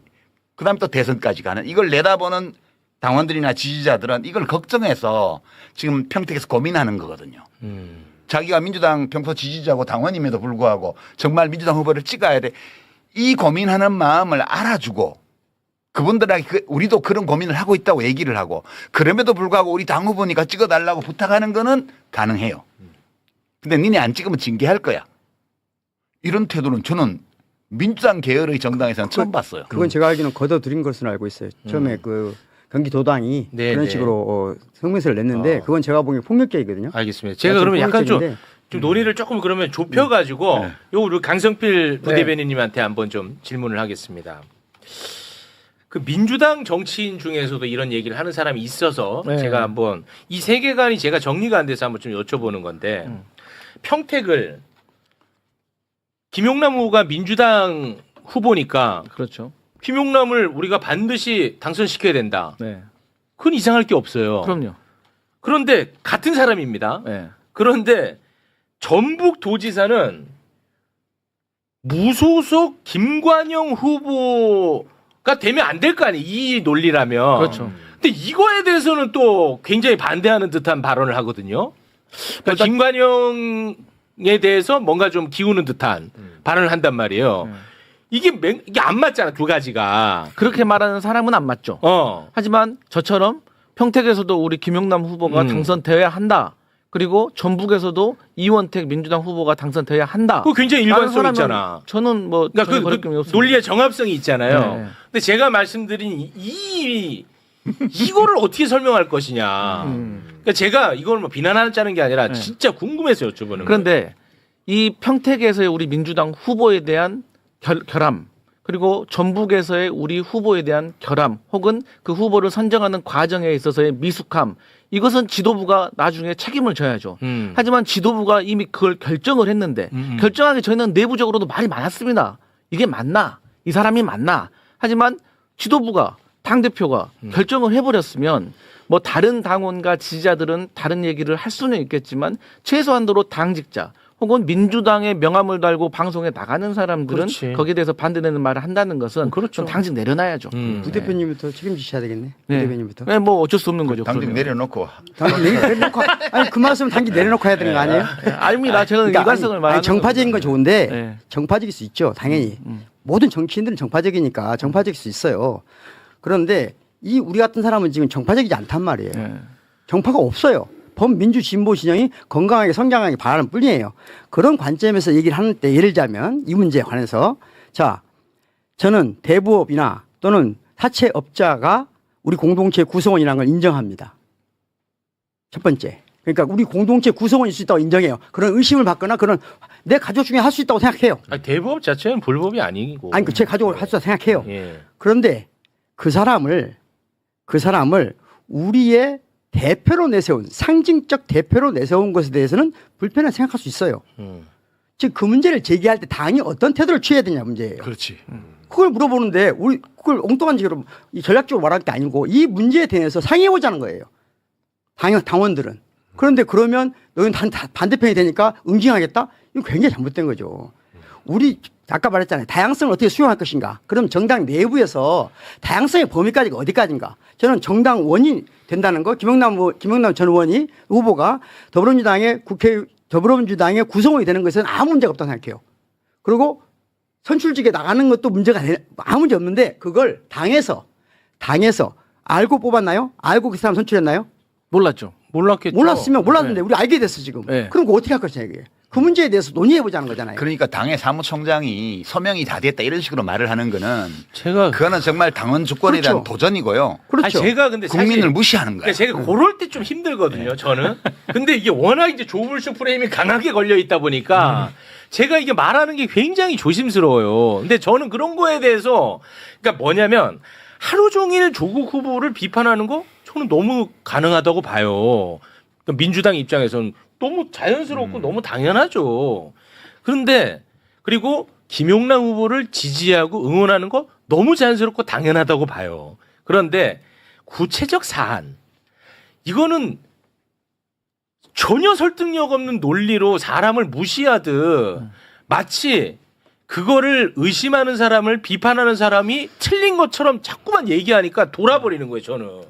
그다음에 또 대선까지 가는 이걸 내다보는 당원들이나 지지자들은 이걸 걱정해서 지금 평택에서 고민하는 거거든요. 자기가 민주당 평소 지지자고 당원임에도 불구하고 정말 민주당 후보를 찍어야 돼. 이 고민하는 마음을 알아주고 그분들에게 우리도 그런 고민을 하고 있다고 얘기를 하고 그럼에도 불구하고 우리 당 후보니까 찍어달라고 부탁하는 거는 가능해요. 근데 니네 안 찍으면 징계할 거야. 이런 태도는 저는 민주당 계열의 정당에서는 처음 봤어요. 그건 제가 알기로는 걷어들인 것으로 알고 있어요. 처음에 그 경기도당이 네, 그런 네. 식으로 성명서를 냈는데 그건 제가 보기엔 폭력계이거든요. 알겠습니다. 제가 그러면 약간 좀 폭력적인데 논의를 조금 그러면 좁혀가지고 네. 요 우리 강성필 네. 부대변인님한테 한번 좀 질문을 하겠습니다. 그 민주당 정치인 중에서도 이런 얘기를 하는 사람이 있어서 네. 제가 한번 이 세계관이 제가 정리가 안 돼서 한번 좀 여쭤보는 건데 평택을 김용남 후보가 민주당 후보니까 그렇죠. 김용남을 우리가 반드시 당선시켜야 된다. 네. 그건 이상할 게 없어요. 그럼요. 그런데 같은 사람입니다. 네. 그런데 전북도지사는 무소속 김관영 후보가 되면 안 될 거 아니에요. 이 논리라면. 그렇죠. 근데 이거에 대해서는 또 굉장히 반대하는 듯한 발언을 하거든요. 그러니까 김관영에 대해서 뭔가 좀 기우는 듯한 발언을 한단 말이에요. 이게 안 맞잖아, 두 가지가. 그렇게 말하는 사람은 안 맞죠. 하지만 저처럼 평택에서도 우리 김용남 후보가 당선되어야 한다. 그리고 전북에서도 이원택 민주당 후보가 당선되어야 한다. 그거 굉장히 라는 일관성 사람은 있잖아. 저는 뭐 그러니까 전혀 그 거리낌이 없습니다. 논리의 정합성이 있잖아요. 네. 근데 제가 말씀드린 이거를 어떻게 설명할 것이냐. 그러니까 제가 이걸 뭐 비난하자는 게 아니라 진짜 궁금해서 여쭤보는 거예요. 그런데 이 평택에서의 우리 민주당 후보에 대한 결함 그리고 전북에서의 우리 후보에 대한 결함 혹은 그 후보를 선정하는 과정에 있어서의 미숙함 이것은 지도부가 나중에 책임을 져야죠. 하지만 지도부가 이미 그걸 결정을 했는데 결정하기 전에는 내부적으로도 말이 많았습니다. 이게 맞나? 이 사람이 맞나? 하지만 지도부가 당대표가 결정을 해버렸으면 뭐 다른 당원과 지지자들은 다른 얘기를 할 수는 있겠지만 최소한도로 당직자 혹은 민주당의 명함을 달고 방송에 나가는 사람들은 그렇지. 거기에 대해서 반대되는 말을 한다는 것은 그렇죠. 좀 당직 내려놔야죠. 부대표님부터 책임지셔야 되겠네. 네. 부대표님부터. 네, 뭐 어쩔 수 없는 거죠. 당직 그러면. 내려놓고 당기 내려놓고 아니 그 말씀은 당기 내려놓고 해야 되는 거 아니에요? 아닙니다. 저는 그러니까 일관성을 말하는 아니, 정파적인 건 좋은데 네. 정파적일 수 있죠. 당연히 모든 정치인들은 정파적이니까 정파적일 수 있어요. 그런데 이 우리 같은 사람은 지금 정파적이지 않단 말이에요. 네. 정파가 없어요. 범민주 진보 진영이 건강하게 성장하기 바라는 뿐이에요. 그런 관점에서 얘기를 하는 때 예를 들자면 이 문제에 관해서 자 저는 대부업이나 또는 사채업자가 우리 공동체 구성원이라는 걸 인정합니다. 첫 번째. 그러니까 우리 공동체 구성원일 수 있다고 인정해요. 그런 의심을 받거나 그런 내 가족 중에 할 수 있다고 생각해요. 아니, 대부업 자체는 불법이 아니고. 아니 제 가족을 할 수 있다고 생각해요. 예. 그런데 그 사람을 우리의 대표로 내세운 상징적 대표로 내세운 것에 대해서는 불편하게 생각할 수 있어요. 즉 그 문제를 제기할 때 당이 어떤 태도를 취해야 되냐 문제예요. 그렇지. 그걸 물어보는데 우리 그걸 엉뚱한 식으로 전략적으로 말할 게 아니고 이 문제에 대해서 상의해보자는 거예요. 당원들은. 그런데 그러면 너희는 반대편이 되니까 응징하겠다? 이거 굉장히 잘못된 거죠. 우리 아까 말했잖아요. 다양성을 어떻게 수용할 것인가. 그럼 정당 내부에서 다양성의 범위까지가 어디까지인가. 저는 정당 원이 된다는 거 김영남 전 의원이 후보가 더불어민주당의 구성원이 되는 것은 아무 문제가 없다고 생각해요. 그리고 선출직에 나가는 것도 아무 문제 없는데 그걸 당에서 알고 뽑았나요? 알고 그 사람 선출했나요? 몰랐죠. 몰랐겠죠. 몰랐으면 몰랐는데 우리 알게 됐어 지금. 네. 그럼 그거 어떻게 할 것이냐 이게. 그 문제에 대해서 논의해 보자는 거잖아요. 그러니까 당의 사무총장이 서명이 다 됐다 이런 식으로 말을 하는 거는 제가 그거는 정말 당원 주권에 대한 그렇죠. 도전이고요. 그렇죠. 아니, 제가 근데 사실 국민을 무시하는 거예요. 그러니까 제가 그럴 때 좀 힘들거든요, 저는. 근데 이게 워낙 이제 조물수 프레임이 강하게 걸려 있다 보니까 제가 이게 말하는 게 굉장히 조심스러워요. 근데 저는 그런 거에 대해서 그러니까 뭐냐면 하루 종일 조국 후보를 비판하는 거 저는 너무 가능하다고 봐요. 그러니까 민주당 입장에서는 너무 자연스럽고 너무 당연하죠. 그런데 그리고 김용남 후보를 지지하고 응원하는 거 너무 자연스럽고 당연하다고 봐요. 그런데 구체적 사안 이거는 전혀 설득력 없는 논리로 사람을 무시하듯 마치 그거를 의심하는 사람을 비판하는 사람이 틀린 것처럼 자꾸만 얘기하니까 돌아버리는 거예요, 저는.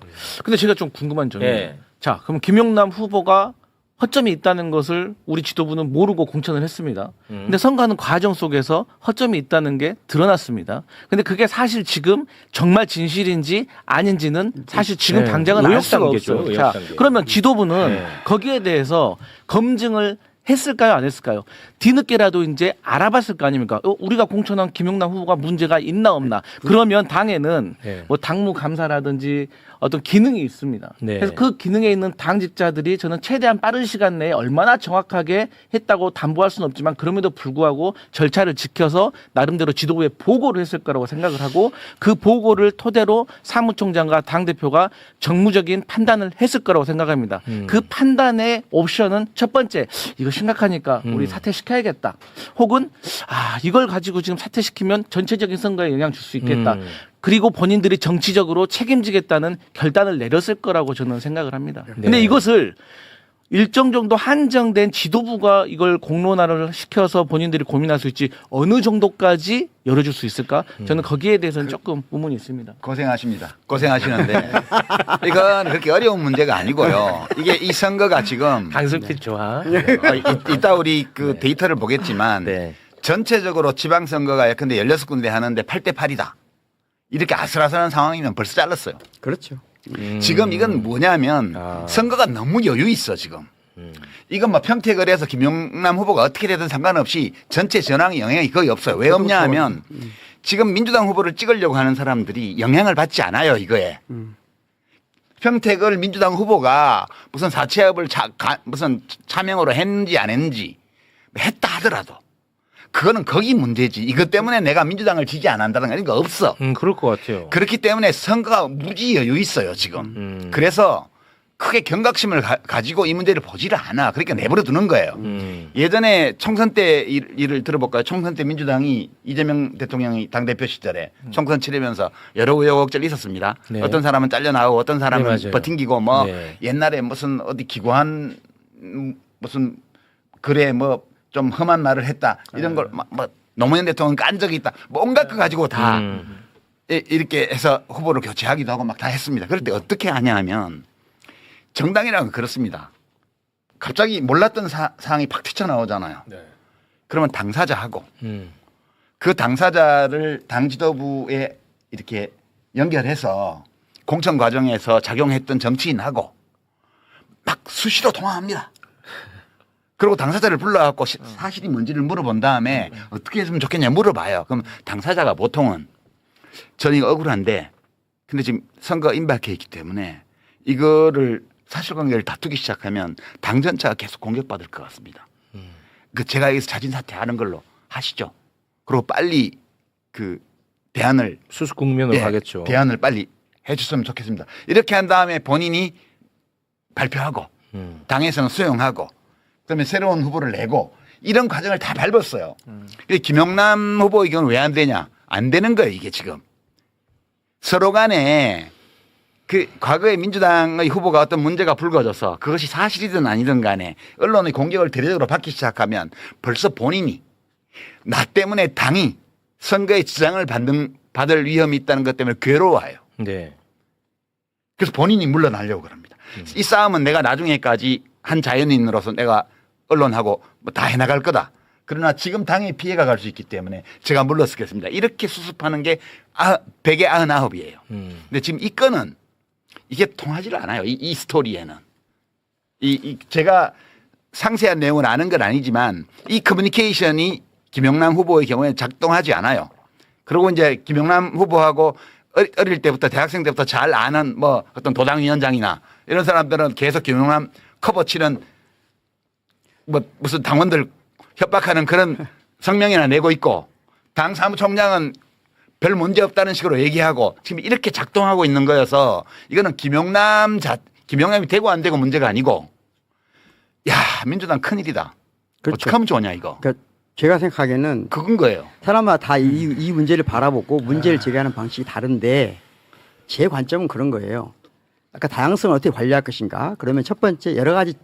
근데 제가 좀 궁금한 점이 예. 자, 그럼 김용남 후보가 허점이 있다는 것을 우리 지도부는 모르고 공천을 했습니다. 근데 선거하는 과정 속에서 허점이 있다는 게 드러났습니다. 근데 그게 사실 지금 정말 진실인지 아닌지는 사실 지금 네. 당장은 알 의혹 수가 단계죠, 없어요. 의혹 자, 단계. 그러면 지도부는 네. 거기에 대해서 검증을 했을까요, 안 했을까요? 뒤늦게라도 이제 알아봤을 거 아닙니까? 우리가 공천한 김용남 후보가 문제가 있나 없나? 그러면 당에는 네. 뭐 당무 감사라든지 어떤 기능이 있습니다. 네. 그래서 그 기능에 있는 당직자들이 저는 최대한 빠른 시간 내에 얼마나 정확하게 했다고 담보할 수는 없지만 그럼에도 불구하고 절차를 지켜서 나름대로 지도부에 보고를 했을 거라고 생각을 하고 그 보고를 토대로 사무총장과 당대표가 정무적인 판단을 했을 거라고 생각합니다. 그 판단의 옵션은 첫 번째, 이거 심각하니까 우리 사퇴시켜야겠다. 혹은 이걸 가지고 지금 사퇴시키면 전체적인 선거에 영향 줄 수 있겠다. 그리고 본인들이 정치적으로 책임지겠다는 결단을 내렸을 거라고 저는 생각을 합니다. 근데 네. 이것을 일정 정도 한정된 지도부가 이걸 공론화를 시켜서 본인들이 고민할 수 있지 어느 정도까지 열어줄 수 있을까? 저는 거기에 대해서는 조금 의문이 있습니다. 고생하십니다. 고생하시는데 이건 그렇게 어려운 문제가 아니고요. 이게 이 선거가 지금 강슬핏 좋아. 이따 우리 그 데이터를 보겠지만 네. 전체적으로 지방선거가 예컨대 16군데 하는데 8대 8이다. 이렇게 아슬아슬한 상황이면 벌써 잘랐어요. 그렇죠. 지금 이건 뭐냐면 선거가 너무 여유 있어 지금. 이건 뭐 평택을해서 김용남 후보가 어떻게 되든 상관없이 전체 전황에 영향이 거의 없어요. 왜 없냐 하면 지금 민주당 후보를 찍으려고 하는 사람들이 영향을 받지 않아요 이거에. 평택을 민주당 후보가 무슨 사채업을 무슨 차명으로 했는지 안 했는지 했다 하더라도 그거는 거기 문제지. 이것 때문에 내가 민주당을 지지 안 한다는 거 없어. 그럴 것 같아요. 그렇기 때문에 선거가 무지 여유 있어요 지금. 그래서 크게 경각심을 가지고 이 문제를 보지를 않아. 그러니까 내버려 두는 거예요. 예전에 총선 때 일을 들어볼까요? 총선 때 민주당이 이재명 대통령이 당대표 시절에 총선 치르면서 여러 우여곡절이 있었습니다. 네. 어떤 사람은 잘려나오고 어떤 사람은 네, 맞아요. 버팅기고 뭐 네. 옛날에 무슨 어디 기관 무슨 글에 뭐 좀 험한 말을 했다 이런 걸 뭐 노무현 대통령 깐 적이 있다 뭐 온갖 거 가지고 다 이렇게 해서 후보를 교체하기도 하고 막 다 했습니다. 그럴 때 어떻게 하냐 하면 정당이라는 건 그렇습니다. 갑자기 몰랐던 사항이 팍 튀쳐나오잖아요. 네. 그러면 당사자하고 그 당사자를 당 지도부에 이렇게 연결해서 공천 과정에서 작용했던 정치인하고 막 수시로 통화합니다. 그리고 당사자를 불러갖고 사실이 뭔지를 물어본 다음에 어떻게 했으면 좋겠냐 물어봐요. 그럼 당사자가 보통은 저는 이거 억울한데 근데 지금 선거 임박해 있기 때문에 이거를 사실관계를 다투기 시작하면 당 전체가 계속 공격받을 것 같습니다. 그 제가 여기서 자진 사퇴하는 걸로 하시죠. 그리고 빨리 그 대안을 수습 국면으로 가겠죠. 대안을 빨리 해줬으면 좋겠습니다. 이렇게 한 다음에 본인이 발표하고 당에서는 수용하고 그다음에 새로운 후보를 내고 이런 과정을 다 밟았어요. 김용남 후보 이건 왜 안 되냐? 안 되는 거예요 이게 지금. 서로 간에 그 과거에 민주당의 후보가 어떤 문제가 불거져서 그것이 사실이든 아니든 간에 언론의 공격을 대대적으로 받기 시작하면 벌써 본인이 나 때문에 당이 선거에 지장을 받을 위험이 있다는 것 때문에 괴로워해요. 네. 그래서 본인이 물러나려고 그럽니다. 이 싸움은 내가 나중에까지 한 자연인으로서 내가 언론하고 뭐 다 해나갈 거다. 그러나 지금 당에 피해가 갈 수 있기 때문에 제가 물러서겠습니다. 이렇게 수습하는 게 100에 99이에요. 근데 지금 이 건은 이게 통하지를 않아요. 이 스토리에는. 제가 상세한 내용을 아는 건 아니지만 이 커뮤니케이션이 김영남 후보의 경우에 작동하지 않아요. 그리고 이제 김영남 후보하고 어릴 때부터 대학생 때부터 잘 아는 뭐 어떤 도당위원장이나 이런 사람들은 계속 김영남 커버 치는 뭐 무슨 당원들 협박하는 그런 성명이나 내고 있고 당 사무총장은 별 문제 없다는 식으로 얘기하고 지금 이렇게 작동하고 있는 거여서 이거는 김영남이 되고 안 되고 문제가 아니고 야 민주당 큰일이다. 그렇죠. 어떻게 하면 좋으냐 이거. 그러니까 제가 생각하기에는 그건 거예요. 사람마다 다 이 문제를 바라보고 문제를 제기하는 방식이 다른데 제 관점은 그런 거예요. 아까 다양성을 어떻게 관리할 것인가? 그러면 첫 번째 여러 가지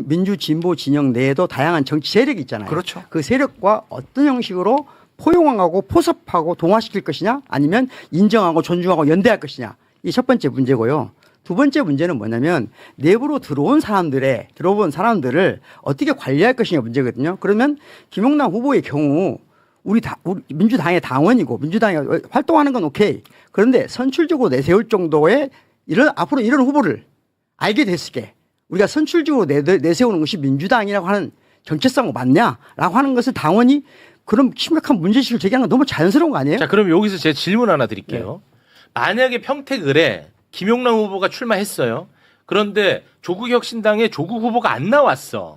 민주 진보 진영 내에도 다양한 정치 세력이 있잖아요. 그렇죠. 그 세력과 어떤 형식으로 포용하고 포섭하고 동화시킬 것이냐 아니면 인정하고 존중하고 연대할 것이냐. 이 첫 번째 문제고요. 두 번째 문제는 뭐냐면 내부로 들어온 사람들을 어떻게 관리할 것이냐 문제거든요. 그러면 김용남 후보의 경우 우리 민주당의 당원이고 민주당이 활동하는 건 오케이. 그런데 선출적으로 내세울 정도의 앞으로 이런 후보를 알게 됐을 때 우리가 선출적으로 내세우는 것이 민주당이라고 하는 정체성 맞냐라고 하는 것을 당원이 그런 심각한 문제의식을 제기하는 건 너무 자연스러운 거 아니에요? 자, 그럼 여기서 제가 질문 하나 드릴게요. 만약에 평택을에 김용남 후보가 출마했어요. 그런데 조국혁신당에 조국 후보가 안 나왔어.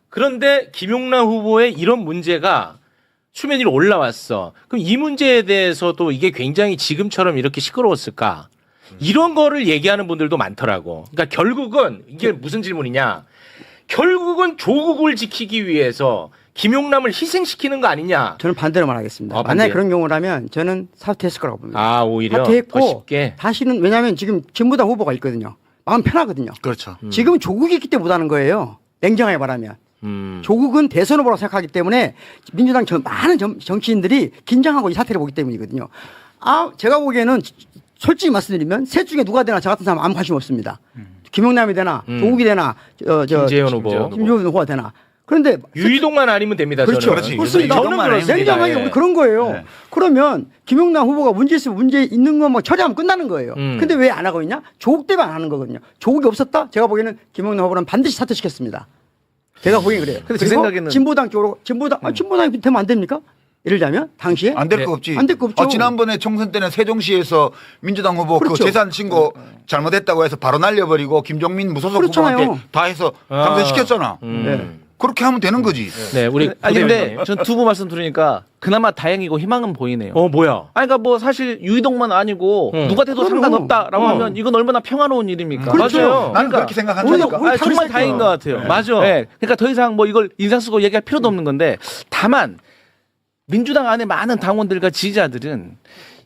그런데 김용남 후보의 이런 문제가 수면 위로 올라왔어. 그럼 이 문제에 대해서도 이게 굉장히 지금처럼 이렇게 시끄러웠을까? 이런 거를 얘기하는 분들도 많더라고. 그러니까 결국은 이게 무슨 질문이냐? 결국은 조국을 지키기 위해서 김용남을 희생시키는 거 아니냐? 저는 반대로 말하겠습니다. 반대. 만약에 그런 경우라면 저는 사퇴했을 거라고 봅니다. 아, 오히려 더 사퇴했고 쉽게. 다시는 왜냐하면 지금 진보당 후보가 있거든요. 마음 편하거든요. 그렇죠. 지금은 조국이 있기 때문에 못하는 거예요. 냉정하게 말하면. 조국은 대선 후보라고 생각하기 때문에 민주당 많은 정치인들이 긴장하고 이 사태를 보기 때문이거든요. 제가 보기에는 솔직히 말씀드리면 셋 중에 누가 되나 저 같은 사람 아무 관심 없습니다. 김용남이 되나 조국이 되나 김재현 후보. 김재현 후보가 되나. 그런데 유이동만 아니면 됩니다. 그렇죠. 저는. 그렇습니다. 저는 그렇습니다. 냉정하게 예. 우리 그런 거예요. 네. 그러면 김용남 후보가 문제 있으면 문제 있는 거 뭐 처리하면 끝나는 거예요. 근데 왜 안 하고 있냐? 조국 때문에 안 하는 거거든요. 조국이 없었다? 제가 보기에는 김용남 후보는 반드시 사퇴시켰습니다. 제가 보기엔 그래요. 근데 제 그리고 생각에는 진보당 쪽으로 진보당이 되면 안 됩니까? 예를 들자면 당시에 안 될 네. 거 없지. 안될거 없죠. 지난번에 총선 때는 세종시에서 민주당 후보 그렇죠. 그 재산 신고 잘못했다고 해서 바로 날려버리고 김종민 무소속 그렇잖아요. 후보한테 다 해서 당선시켰잖아. 네. 그렇게 하면 되는 거지. 네, 우리 아니 근데 부대변인. 전 두 분 말씀 들으니까 그나마 다행이고 희망은 보이네요. 뭐야? 아니 그러니까 뭐 사실 유이동만 아니고 누가 돼도 그럼요. 상관없다라고 하면 이건 얼마나 평화로운 일입니까? 그렇죠. 맞아요. 나는 그렇게 생각한다니까. 우리 정말 다르시죠. 다행인 것 같아요. 맞아. 네, 그러니까 더 이상 뭐 이걸 인상 쓰고 얘기할 필요도 없는 건데 다만 민주당 안에 많은 당원들과 지지자들은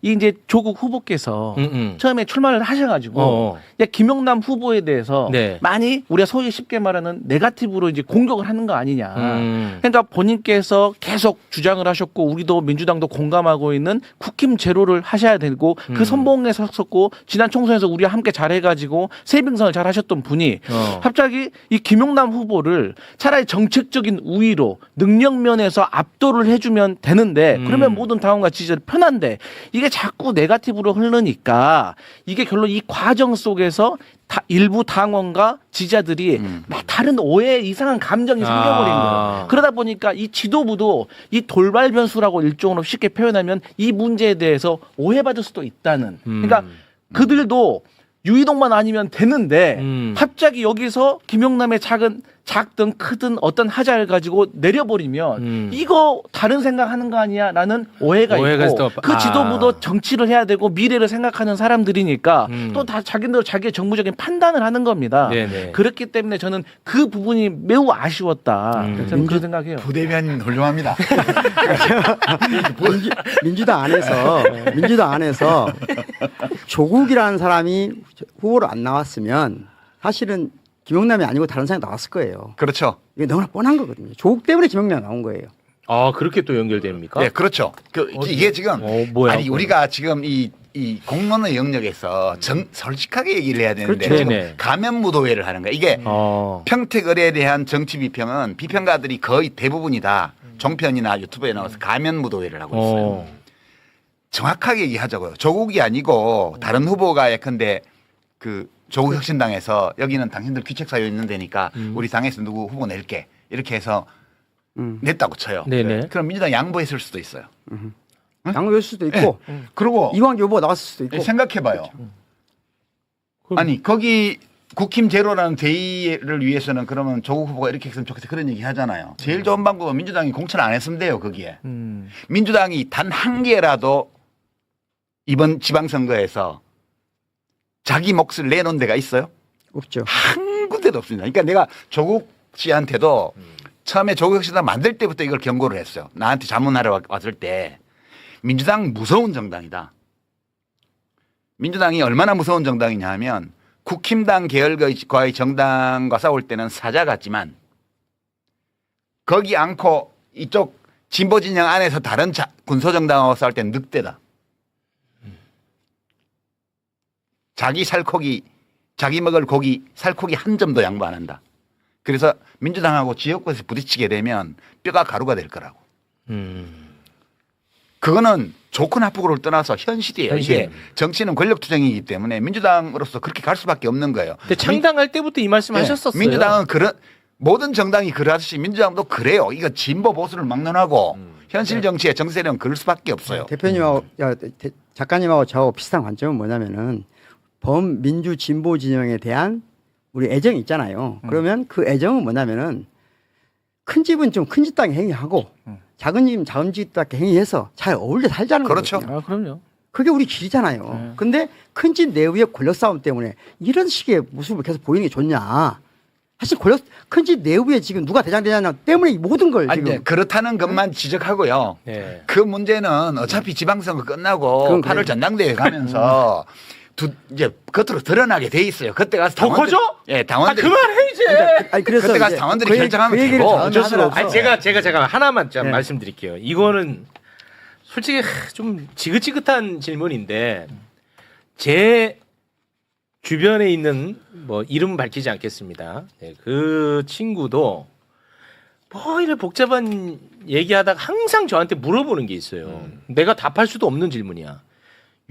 이 이제 조국 후보께서 처음에 출마를 하셔가지고 이제 김용남 후보에 대해서 네. 많이 우리가 소위 쉽게 말하는 네거티브로 이제 공격을 하는 거 아니냐. 그러니까 본인께서 계속 주장을 하셨고 우리도 민주당도 공감하고 있는 국힘 제로를 하셔야 되고 그 선봉에 섰었고 지난 총선에서 우리와 함께 잘해가지고 세빙선을 잘 하셨던 분이 갑자기 이 김용남 후보를 차라리 정책적인 우위로 능력 면에서 압도를 해주면 되는데 그러면 모든 당원과 지지자들 편한데 이게 자꾸 네거티브로 흐르니까 이게 결론 이 과정 속에서 일부 당원과 지지자들이 다른 오해 이상한 감정이 생겨버린 거예요. 그러다 보니까 이 지도부도 이 돌발 변수라고 일종으로 쉽게 표현하면 이 문제에 대해서 오해받을 수도 있다는. 그러니까 그들도 유이동만 아니면 되는데 갑자기 여기서 김용남의 작든 크든 어떤 하자를 가지고 내려버리면 이거 다른 생각하는 거 아니야? 라는 오해가 있고 그 지도부도 정치를 해야 되고 미래를 생각하는 사람들이니까 또 다 자기들 자기의 정무적인 판단을 하는 겁니다. 네네. 그렇기 때문에 저는 그 부분이 매우 아쉬웠다. 저는 그런 생각해요. 부대변인 훌륭합니다. 민주당 안에서 조국이라는 사람이 후보로 안 나왔으면 사실은 김용남이 아니고 다른 사람이 나왔을 거예요. 그렇죠. 이게 너무나 뻔한 거거든요. 조국 때문에 김용남이 나온 거예요. 그렇게 또 연결됩니까? 네, 그렇죠. 이게 지금 뭐야? 아니 우리가 지금 이 공론의 영역에서 솔직하게 얘기를 해야 되는데 그렇죠. 지금 네네. 가면 무도회를 하는 거야. 이게 평택을에 대한 정치 비평은 비평가들이 거의 대부분이 다 종편이나 유튜브에 나와서 가면 무도회를 하고 있어요. 정확하게 얘기하자고요. 조국이 아니고 다른 후보가 예컨대 그 조국 혁신당에서 여기는 당신들 귀책 사유 있는 데니까 우리 당에서 누구 후보 낼게 이렇게 해서 냈다고 쳐요. 네네. 그럼 민주당 양보했을 수도 있어요. 양보할 수도 있고 그리고 이왕 후보 나왔을 수도 있고. 생각해봐요. 아니 거기 국힘 제로라는 대의를 위해서는 그러면 조국 후보가 이렇게 했으면 좋겠다 그런 얘기 하잖아요. 제일 좋은 방법은 민주당이 공천을 안 했으면 돼요. 거기에. 민주당이 단 한 개라도 이번 지방선거에서 자기 몫을 내놓은 데가 있어요? 없죠. 한 군데도 없습니다. 그러니까 내가 조국 씨한테도 처음에 조국 혁신당 만들 때부터 이걸 경고를 했어요. 나한테 자문하러 왔을 때 민주당 무서운 정당이다. 민주당이 얼마나 무서운 정당이냐 하면 국힘당 계열과의 정당과 싸울 때는 사자 같지만 거기 않고 이쪽 진보 진영 안에서 다른 군소정당하고 싸울 때는 늑대다. 자기 살코기, 자기 먹을 고기 살코기 한 점도 양보 안 한다. 그래서 민주당하고 지역구에서 부딪히게 되면 뼈가 가루가 될 거라고. 그거는 좋고 나쁘고를 떠나서 현실이에요. 이게 정치는 권력 투쟁이기 때문에 민주당으로서 그렇게 갈 수밖에 없는 거예요. 근데 창당할 때부터 이 말씀 하셨었어요. 민주당은 모든 정당이 그러듯이 민주당도 그래요. 이거 진보 보수를 막론하고 현실 정치의 정세력은 그럴 수밖에 없어요. 대표님하고 작가님하고 저하고 비슷한 관점은 뭐냐면은 범민주 진보 진영에 대한 우리 애정이 있잖아요. 그러면 그 애정은 뭐냐면은 큰 집은 좀 큰 집 땅에 행위하고 작은 집은 작은 집 땅에 행위해서 잘 어울려 살자는 그렇죠. 거거든요. 아, 그럼요. 그게 우리 길이잖아요. 근데 큰 집 내부의 권력 싸움 때문에 이런 식의 모습을 계속 보이는 게 좋냐. 사실 큰 집 내부에 지금 누가 대장되냐 때문에 이 모든 걸 아니, 지금 그렇다는 것만 지적하고요. 네. 그 문제는 어차피 지방선거 끝나고 그건 8월 그래요. 전당대회 가면서 이제 겉으로 드러나게 돼 있어요. 그때 가서 더 커져? 예, 당원들이 그만해 이제. 아니 그래서 그때 가서 이제 당원들이 그 결정하면 그 얘기를 되고 저는 어쩔 수 하느라고 없어. 아니 제가 하나만 좀 네. 말씀드릴게요. 이거는 솔직히 좀 지긋지긋한 질문인데 제 주변에 있는 뭐 이름 밝히지 않겠습니다. 네, 그 친구도 뭐 이래 복잡한 얘기하다가 항상 저한테 물어보는 게 있어요. 내가 답할 수도 없는 질문이야.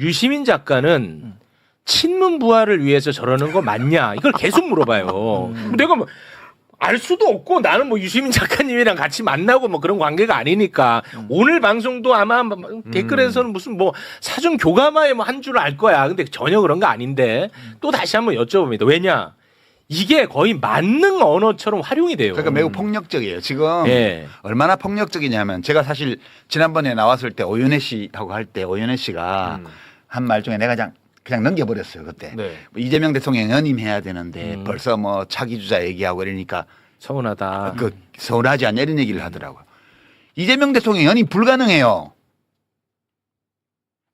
유시민 작가는 친문 부활을 위해서 저러는 거 맞냐? 이걸 계속 물어봐요. 내가 뭐 알 수도 없고 나는 뭐 유시민 작가님이랑 같이 만나고 뭐 그런 관계가 아니니까 오늘 방송도 아마 댓글에서는 무슨 뭐 사전 교감하에 뭐 한 줄 알 거야. 근데 전혀 그런 거 아닌데 또 다시 한번 여쭤봅니다. 왜냐? 이게 거의 만능 언어처럼 활용이 돼요. 그러니까 매우 폭력적이에요. 지금 예. 얼마나 폭력적이냐면 제가 사실 지난번에 나왔을 때 오윤혜 씨하고 할 때 오윤혜 씨가 한 말 중에 내가 그냥 넘겨버렸어요. 그때 네. 뭐 이재명 대통령 연임해야 되는데 벌써 뭐 차기 주자 얘기하고 이러니까 서운하다. 그 서운하지 않냐 이런 얘기를 하더라고요. 이재명 대통령 연임 불가능해요.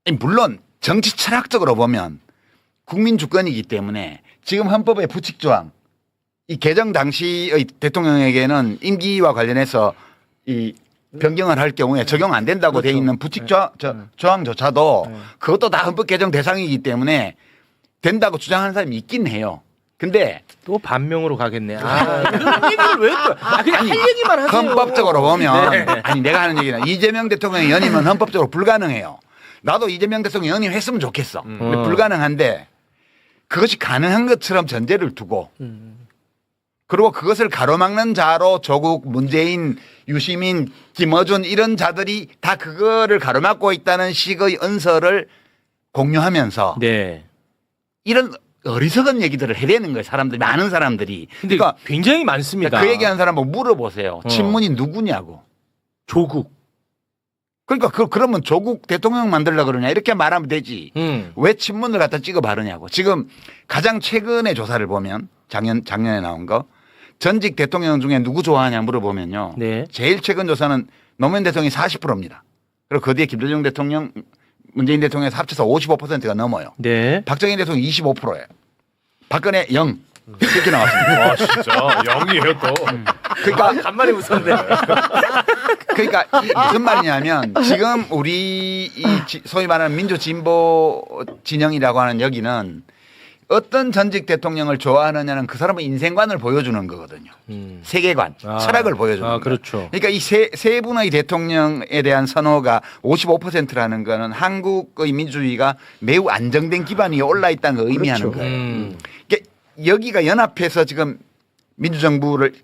아니, 물론 정치 철학적으로 보면 국민 주권이기 때문에 지금 헌법의 부칙 조항 이 개정 당시의 대통령에게는 임기와 관련해서 이 변경을 할 경우에 적용 안 된다고 돼 있는 부칙 조항조차도 그것도 다 헌법 개정 대상이기 때문에 된다고 주장하는 사람이 있긴 해요. 근데 또 반명으로 가겠네. 그런 얘기를 왜 또? 그냥 할 얘기만 하세요. 헌법적으로 보면 네. 아니 내가 하는 얘기는 이재명 대통령의 연임은 헌법적으로 불가능해요. 나도 이재명 대통령 연임했으면 좋겠어. 근데 불가능한데 그것이 가능한 것처럼 전제를 두고 그리고 그것을 가로막는 자로 조국, 문재인, 유시민, 김어준 이런 자들이 다 그거를 가로막고 있다는 식의 언설을 공유하면서 네. 이런 어리석은 얘기들을 해대는 거예요. 사람들이 많은 사람들이. 근데 그러니까 굉장히 많습니다. 그 얘기하는 사람 한번 물어보세요. 친문이 누구냐고. 조국. 그러니까 그러면 조국 대통령 만들려고 그러냐 이렇게 말하면 되지. 왜 친문을 갖다 찍어 바르냐고. 지금 가장 최근의 조사를 보면 작년에 나온 거 전직 대통령 중에 누구 좋아하냐 물어보면요. 네. 제일 최근 조사는 노무현 대통령이 40%입니다. 그리고 그 뒤에 김대중 대통령, 문재인 대통령에서 합쳐서 55%가 넘어요. 네. 박정희 대통령이 25%예요. 박근혜 0. 이렇게 나왔습니다. 와 진짜 0이에요 또. 그러니까 간만에 웃었네. 그러니까 무슨 말이냐면 지금 우리 소위 말하는 민주 진보 진영이라고 하는 여기는 어떤 전직 대통령을 좋아하느냐는 그 사람의 인생관을 보여주는 거거든요. 세계관, 철학을 보여주는 거예요. 그렇죠. 그러니까 이 세 분의 대통령에 대한 선호가 55%라는 거는 한국의 민주주의가 매우 안정된 기반 위에 올라 있다는 걸 의미하는 그렇죠. 거예요. 그러니까 여기가 연합해서 지금 민주정부를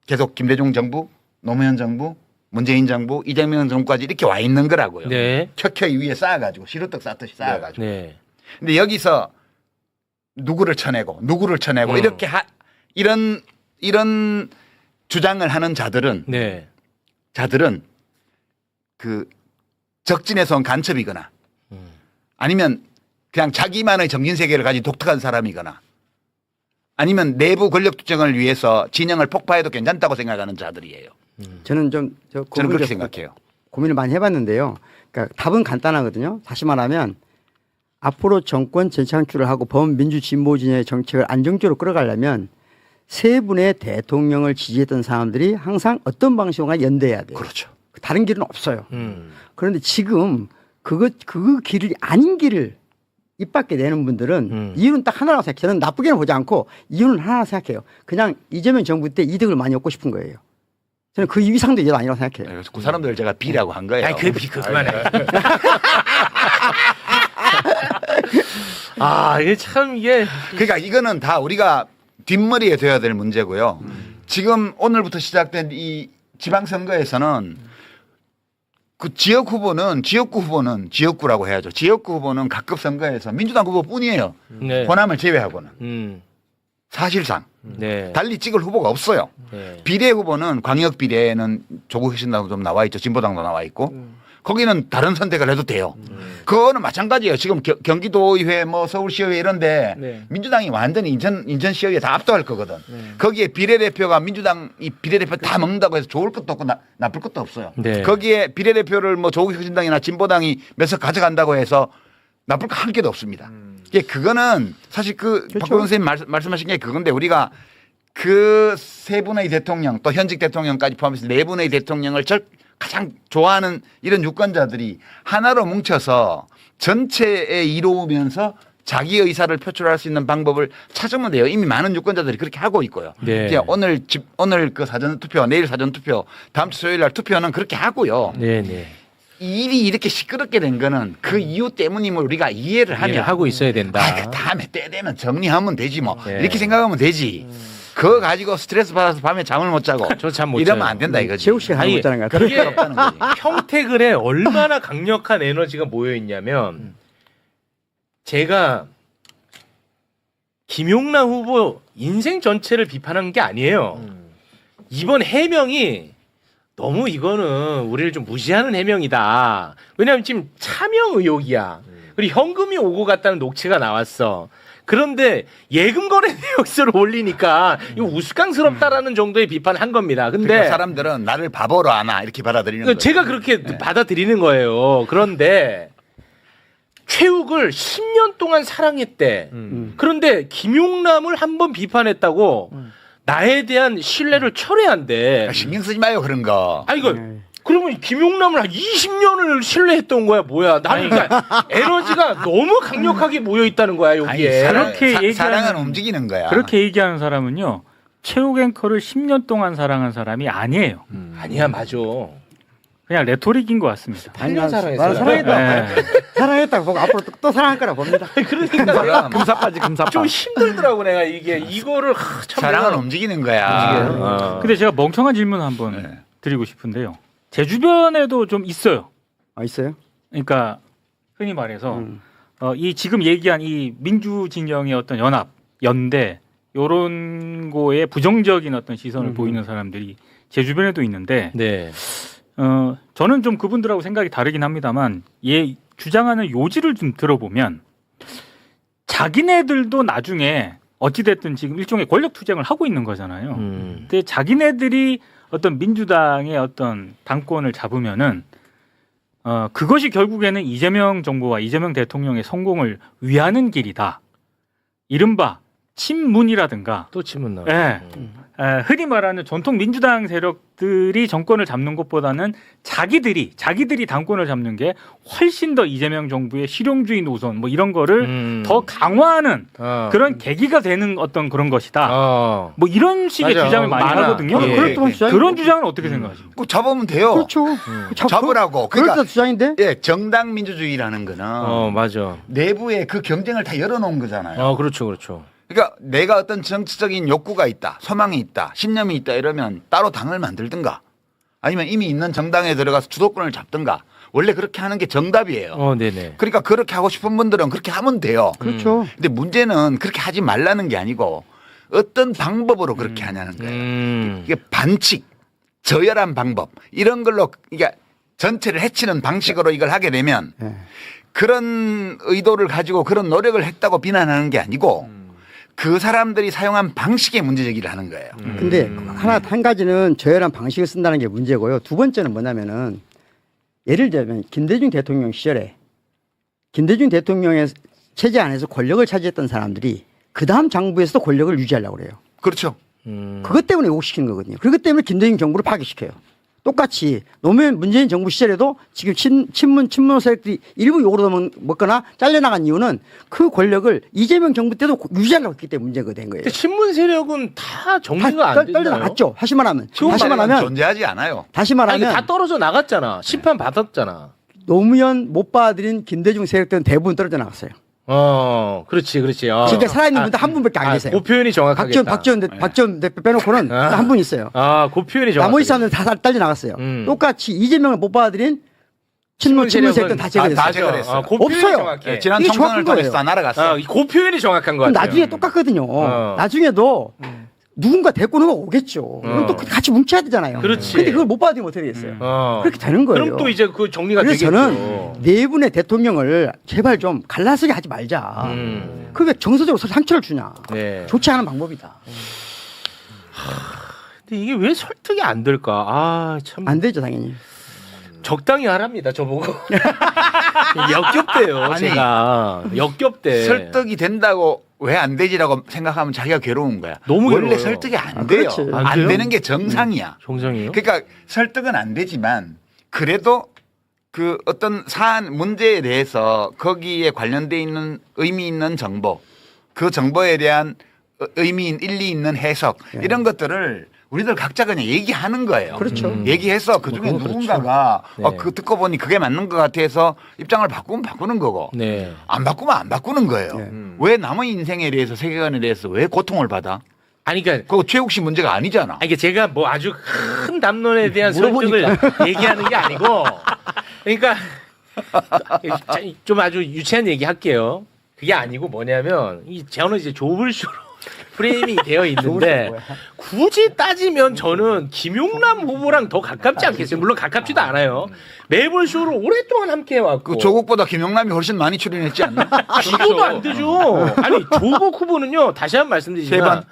계속 김대중 정부, 노무현 정부, 문재인 정부, 이재명 정부까지 이렇게 와 있는 거라고요. 네. 켜켜이 위에 쌓아가지고 시루떡 쌓듯이 쌓아가지고. 네. 근데 여기서 누구를 쳐내고 이렇게 이런 주장을 하는 자들은 네. 그 적진에서 온 간첩이거나 아니면 그냥 자기만의 정신 세계를 가진 독특한 사람이거나 아니면 내부 권력 투쟁을 위해서 진영을 폭파해도 괜찮다고 생각하는 자들이에요. 저는 저는 그렇게 생각해요. 고민을 많이 해봤는데요. 그러니까 답은 간단하거든요. 다시 말하면 앞으로 정권 재창출을 하고 범민주 진보 진영의 정책을 안정적으로 끌어가려면 세 분의 대통령을 지지했던 사람들이 항상 어떤 방식으로 연대해야 돼요. 그렇죠. 다른 길은 없어요. 그런데 지금 그 길이 아닌 길을 입 밖에 내는 분들은 이유는 딱 하나라고 생각해요. 저는 나쁘게는 보지 않고 이유는 하나 생각해요. 그냥 이재명 정부 때 이득을 많이 얻고 싶은 거예요. 저는 그 이상도 이해도 아니라고 생각해요. 그래서 그 사람들 제가 비라고 한 거예요. 아니 그만해. 아 이게 참 이게 그러니까 이거는 다 우리가 뒷머리에 둬야 될 문제고요. 지금 오늘부터 시작된 이 지방선거에서는 그 지역구라고 해야죠. 지역구 후보는 각급 선거에서 민주당 후보뿐이에요. 네. 호남을 제외하고는 사실상 네. 달리 찍을 후보가 없어요. 네. 비례 후보는 광역 비례는 조국 혁신당도 좀 나와 있죠. 진보당도 나와 있고 거기는 다른 선택을 해도 돼요. 그거는 마찬가지예요. 지금 경기도의회 뭐 서울시의회 이런데 네. 민주당이 완전히 인천시의회 다 압도할 거거든. 거기에 비례대표가 민주당이 비례대표 다 먹는다고 해서 좋을 것도 없고 나쁠 것도 없어요. 네. 거기에 비례대표를 뭐 조국 혁신당이나 진보당이 몇 석 가져간다고 해서 나쁠 거 한 개도 없습니다. 그거는 사실 박보영 선생님 말씀하신 게 그건데 우리가 그 세 분의 대통령 또 현직 대통령까지 포함해서 네 분의 대통령을 가장 좋아하는 이런 유권자들이 하나로 뭉쳐서 전체에 이루면서 자기 의사를 표출할 수 있는 방법을 찾으면 돼요. 이미 많은 유권자들이 그렇게 하고 있고요. 네. 이제 오늘 그 사전 투표, 내일 사전 투표, 다음 주 수요일 날 투표는 그렇게 하고요. 네, 네. 이 일이 이렇게 시끄럽게 된 거는 그 이유 때문임을 우리가 이해를 하면 하고 있어야 된다. 그 다음에 때 되면 정리하면 되지 뭐 네. 이렇게 생각하면 되지. 그거 가지고 스트레스 받아서 밤에 잠을 못 자고 저 잠 못 이러면 자요. 안 된다 이거지. 최욱 씨가 하는 거잖아요. 그게 없다는 거지. 평택을에 얼마나 강력한 에너지가 모여 있냐면 제가 김용남 후보 인생 전체를 비판한 게 아니에요. 이번 해명이 너무 이거는 우리를 좀 무시하는 해명이다. 왜냐하면 지금 차명 의혹이야. 그리고 현금이 오고 갔다는 녹취가 나왔어. 그런데 예금 거래 내역서를 올리니까 이거 우스꽝스럽다라는 정도의 비판을 한 겁니다. 근데 그러니까 사람들은 나를 바보로 아나 이렇게 받아들이는 거예요. 제가 그렇게 받아들이는 거예요. 그런데 최욱을 10년 동안 사랑했대. 그런데 김용남을 한 번 비판했다고 나에 대한 신뢰를 철회한대. 신경 쓰지 마요 그런 거. 아 이거 그러면 김용남을 한 20년을 신뢰했던 거야 뭐야? 나는 그러니까 에너지가 너무 강력하게 모여 있다는 거야 여기에. 그렇게 사랑은 움직이는 거야. 그렇게 얘기하는 사람은요. 최욱 앵커를 10년 동안 사랑한 사람이 아니에요. 아니야 맞아. 그냥 레토릭인 것 같습니다. 8년 사랑했어요. 나는 사랑했다. 네. 사랑했다고 보고 앞으로 또 사랑할 거라 봅니다. 그러니까 내가 금사빠지 금사빠. 좀 힘들더라고 내가 이거를 참 사랑은 내가- 움직이는 거야. 아. 근데 제가 멍청한 질문 한번 네. 드리고 싶은데요. 제 주변에도 좀 있어요. 아 있어요? 그러니까 흔히 말해서 이 지금 얘기한 이 민주 진영의 어떤 연합, 연대 요런 거에 부정적인 어떤 시선을 보이는 사람들이 제 주변에도 있는데 네. 저는 좀 그분들하고 생각이 다르긴 합니다만 얘 주장하는 요지를 좀 들어보면 자기네들도 나중에 어찌됐든 지금 일종의 권력 투쟁을 하고 있는 거잖아요. 근데 자기네들이 어떤 민주당의 어떤 당권을 잡으면은 그것이 결국에는 이재명 정부와 이재명 대통령의 성공을 위하는 길이다. 이른바 친문이라든가 또 질문 나와. 예. 흔히 말하는 전통 민주당 세력들이 정권을 잡는 것보다는 자기들이 당권을 잡는 게 훨씬 더 이재명 정부의 실용주의 노선 뭐 이런 거를 더 강화하는 그런 계기가 되는 어떤 그런 것이다. 뭐 이런 식의 맞아. 주장을 많이 많아. 하거든요. 예. 그럴 주장이 그런 주장은 어떻게 생각하십니까? 그 잡으면 돼요. 그렇죠. 잡으라고. 그럴 그러니까 때 주장인데. 예, 정당 민주주의라는 거는 맞아. 내부에 그 경쟁을 다 열어놓은 거잖아요. 그렇죠, 그렇죠. 그러니까 내가 어떤 정치적인 욕구가 있다, 소망이 있다, 신념이 있다 이러면 따로 당을 만들든가 아니면 이미 있는 정당에 들어가서 주도권을 잡든가 원래 그렇게 하는 게 정답이에요. 네네. 그러니까 그렇게 하고 싶은 분들은 그렇게 하면 돼요. 그렇죠. 근데 문제는 그렇게 하지 말라는 게 아니고 어떤 방법으로 그렇게 하냐는 거예요. 이게 반칙, 저열한 방법 이런 걸로 이게 전체를 해치는 방식으로 이걸 하게 되면 네. 그런 의도를 가지고 그런 노력을 했다고 비난하는 게 아니고 그 사람들이 사용한 방식의 문제 제기를 하는 거예요. 근데 한 가지는 저열한 방식을 쓴다는 게 문제고요. 두 번째는 뭐냐면은 예를 들면 김대중 대통령 시절에 김대중 대통령의 체제 안에서 권력을 차지했던 사람들이 그 다음 정부에서도 권력을 유지하려고 그래요. 그렇죠. 그것 때문에 왜곡시키는 거거든요. 그것 때문에 김대중 정부를 파괴시켜요. 똑같이 노무현 문재인 정부 시절에도 지금 친문 세력들이 일부 욕으로 먹거나 잘려나간 이유는 그 권력을 이재명 정부 때도 유지하려고 했기 때문에 문제가 된 거예요. 근데 친문 세력은 다 정리가 안 됐나요? 떨려나갔죠. 다시 말하면 존재하지 않아요. 다시 아니, 말하면 다 떨어져 나갔잖아. 심판 받았잖아. 노무현 못 받아들인 김대중 세력들은 대부분 떨어져 나갔어요. 그렇지. 지금까지 살아있는 분들 한 분밖에 안 계세요. 그 표현이 정확하겠다. 박지원 대표 빼놓고는 한 분 있어요. 그 표현이 정확하겠다. 나머지 사람들 다 딸려 나갔어요. 똑같이 이재명을 못 받아들인 친문 세력들은 다 제거됐어요. 다 제거됐어요. 그 표현이 없어요. 정확해. 지난 이게 총선을 정확한 거예요. 통해서 다 날아갔어요. 그 표현이 정확한 것 그럼 같아요. 나중에 똑같거든요. 나중에도 누군가 데리고 오는 거 오겠죠. 그럼 또 같이 뭉쳐야 되잖아요. 그렇지. 근데 그걸 못 받으면 어떻게 되겠어요. 그렇게 되는 거예요. 그럼 또 이제 그 정리가 그래서 되겠죠. 저는 네 분의 대통령을 제발 좀 갈라서게 하지 말자. 그게 정서적으로 상처를 주냐. 네. 좋지 않은 방법이다. 근데 이게 왜 설득이 안 될까? 참. 안 되죠, 당연히. 적당히 하랍니다, 저보고. 역겹대요, 아니, 제가. 역겹대. 설득이 된다고 왜 안 되지라고 생각하면 자기가 괴로운 거야. 너무 원래 괴로워요. 설득이 안 돼요. 그렇지. 안 안 돼요? 되는 게 정상이야. 정상이에요? 그러니까 설득은 안 되지만 그래도 그 어떤 사안 문제에 대해서 거기에 관련돼 있는 의미 있는 정보, 그 정보에 대한 의미 일리 있는 해석 이런 것들을 우리들 각자 그냥 얘기하는 거예요. 그렇죠. 얘기해서 그 중에 누군가가 네. 그 듣고 보니 그게 맞는 것 같아서 입장을 바꾸면 바꾸는 거고 네. 안 바꾸면 안 바꾸는 거예요. 네. 왜 남의 인생에 대해서 세계관에 대해서 왜 고통을 받아? 아니, 그러니까. 그거 최욱 씨 문제가 아니잖아. 아니, 제가 뭐 아주 큰 담론에 대한 설득을 얘기하는 게 아니고, 그러니까 좀 아주 유치한 얘기 할게요. 그게 아니고 뭐냐면, 저는 이제 조블쇼로 프레임이 되어 있는데, 굳이 따지면 저는 김용남 후보랑 더 가깝지 않겠어요? 물론 가깝지도 않아요. 매번 쇼를 오랫동안 함께 해왔고. 그 조국보다 김용남이 훨씬 많이 출연했지 않나? 비교도 안 되죠. 아니, 조국 후보는요, 다시 한 번 말씀드리지만,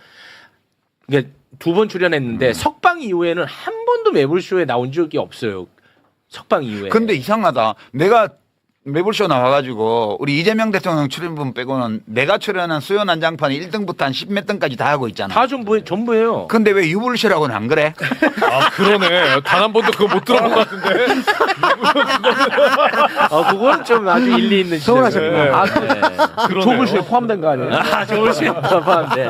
이게 2번 출연했는데 석방 이후에는 한 번도 매불쇼에 나온 적이 없어요. 석방 이후에. 근데 이상하다. 내가 매불쇼 나와가지고 우리 이재명 대통령 출연분 빼고는 내가 출연한 수요 난장판 1등부터 한 10몇 등까지 다 하고 있잖아. 다 전부예요. 근데 왜 유불쇼라고는 안 그래? 그러네. 단 한 번도 그거 못 들어본 것 같은데. 그거는 좀 아주 일리 있는 서운하셨구나. 지적이네요. 조불쇼에 포함된 거 아니에요? 조불쇼에 포함돼.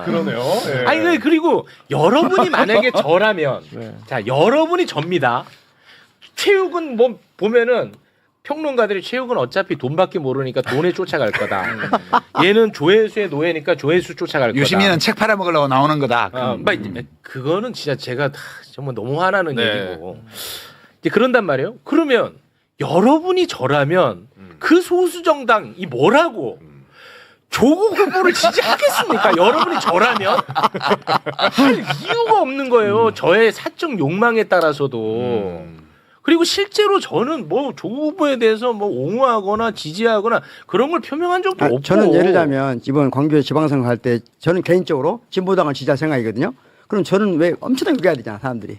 그러네요. 예. 아니 그리고 여러분이 만약에 저라면, 자 여러분이 접니다. 최욱은 뭐 보면은. 평론가들이 최욱은 어차피 돈밖에 모르니까 돈에 쫓아갈 거다. 얘는 조회수의 노예니까 조회수 쫓아갈 거다. 유시민은 책 팔아먹으려고 나오는 거다. 그거는 진짜 제가 정말 너무 화나는 네. 얘기고. 이제 그런단 말이에요. 그러면 여러분이 저라면 그 소수 정당이 뭐라고 조국 후보를 지지하겠습니까? 여러분이 저라면 할 이유가 없는 거예요. 저의 사적 욕망에 따라서도. 그리고 실제로 저는 뭐 조국 후보에 대해서 뭐 옹호하거나 지지하거나 그런 걸 표명한 적도 없고. 저는 예를 들면 이번 광주에 지방선거 할 때 저는 개인적으로 진보당을 지지할 생각이거든요. 그럼 저는 왜 엄청나게 욕해야 되잖아 사람들이.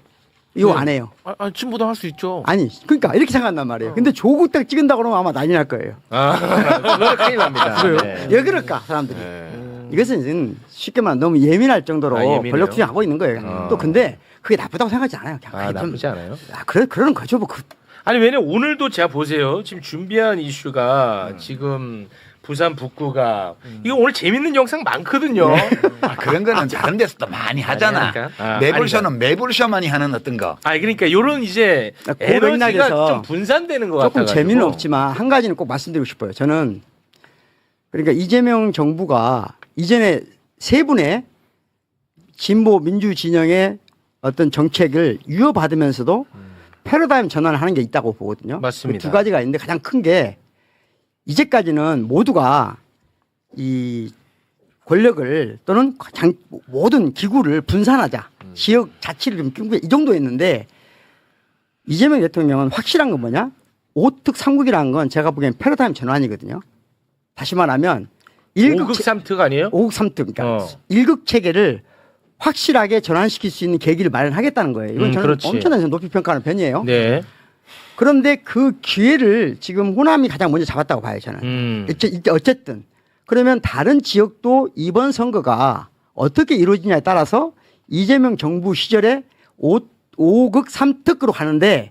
이거 안 해요. 진보당 할 수 있죠. 아니 그러니까 이렇게 생각한단 말이에요. 근데 조국 딱 찍은다고 그러면 아마 난리 날 거예요. 그거 큰일 납니다. 네. 왜 그럴까 사람들이. 이것은 쉽게 말하면 너무 예민할 정도로 예민해요? 권력 투쟁하고 있는 거예요. 또 근데 그게 나쁘다고 생각하지 않아요. 그냥 나쁘지 않아요? 그러는 거죠. 뭐 아니 왜냐면 오늘도 제가 보세요. 지금 준비한 이슈가 지금 부산 북구가 이거 오늘 재밌는 영상 많거든요. 그런 거는 다른 데서도 많이 하잖아. 아니니까? 매불쇼는 매불쇼만이 하는 어떤 거. 그러니까 이런 이제 그 에너지가 맥락에서 좀 분산되는 것 같아요. 조금 재미는 없지만 한 가지는 꼭 말씀드리고 싶어요. 저는 그러니까 이재명 정부가 이전에 세 분의 진보 민주 진영의 어떤 정책을 유효받으면서도 패러다임 전환을 하는 게 있다고 보거든요. 맞습니다. 두 가지가 있는데 가장 큰 게 이제까지는 모두가 이 권력을 또는 모든 기구를 분산하자. 지역 자치를 좀 끼고 이 정도였는데 이재명 대통령은 확실한 건 뭐냐? 5특 3국이라는 건 제가 보기엔 패러다임 전환이거든요. 다시 말하면 5극 3특 아니에요? 5극 3특. 그러니까 1극 체계를 확실하게 전환시킬 수 있는 계기를 마련하겠다는 거예요. 이건 저는 그렇지. 엄청나게 높이 평가하는 편이에요. 네. 그런데 그 기회를 지금 호남이 가장 먼저 잡았다고 봐요, 저는. 어쨌든. 그러면 다른 지역도 이번 선거가 어떻게 이루어지냐에 따라서 이재명 정부 시절에 5극 3특으로 가는데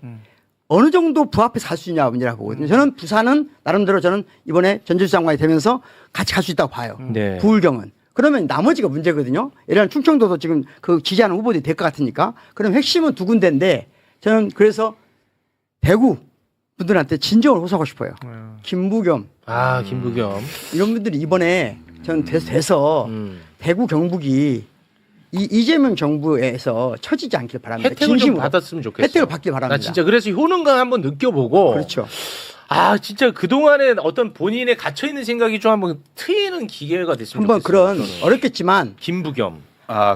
어느 정도 부합해서 갈 수 있냐 문제라고 보거든요. 저는 부산은 나름대로 저는 이번에 전주시 장관이 되면서 같이 갈 수 있다고 봐요. 네. 부울경은. 그러면 나머지가 문제거든요. 예를 들면 충청도도 지금 그 지지하는 후보들이 될 것 같으니까. 그럼 핵심은 두 군데인데 저는 그래서 대구 분들한테 진정을 호소하고 싶어요. 김부겸 김부겸. 이런 분들이 이번에 저는 돼서 대구 경북이 이재명 정부에서 처지지 않길 바랍니다. 혜택을 좀 진심으로. 받았으면 좋겠어. 혜택을 받길 바랍니다. 나 진짜 그래서 효능감 한번 느껴보고. 그렇죠. 진짜 그동안에 어떤 본인의 갇혀있는 생각이 좀 한번 트이는 기회가 됐으면 한번 좋겠어요. 그런 어렵겠지만 김부겸.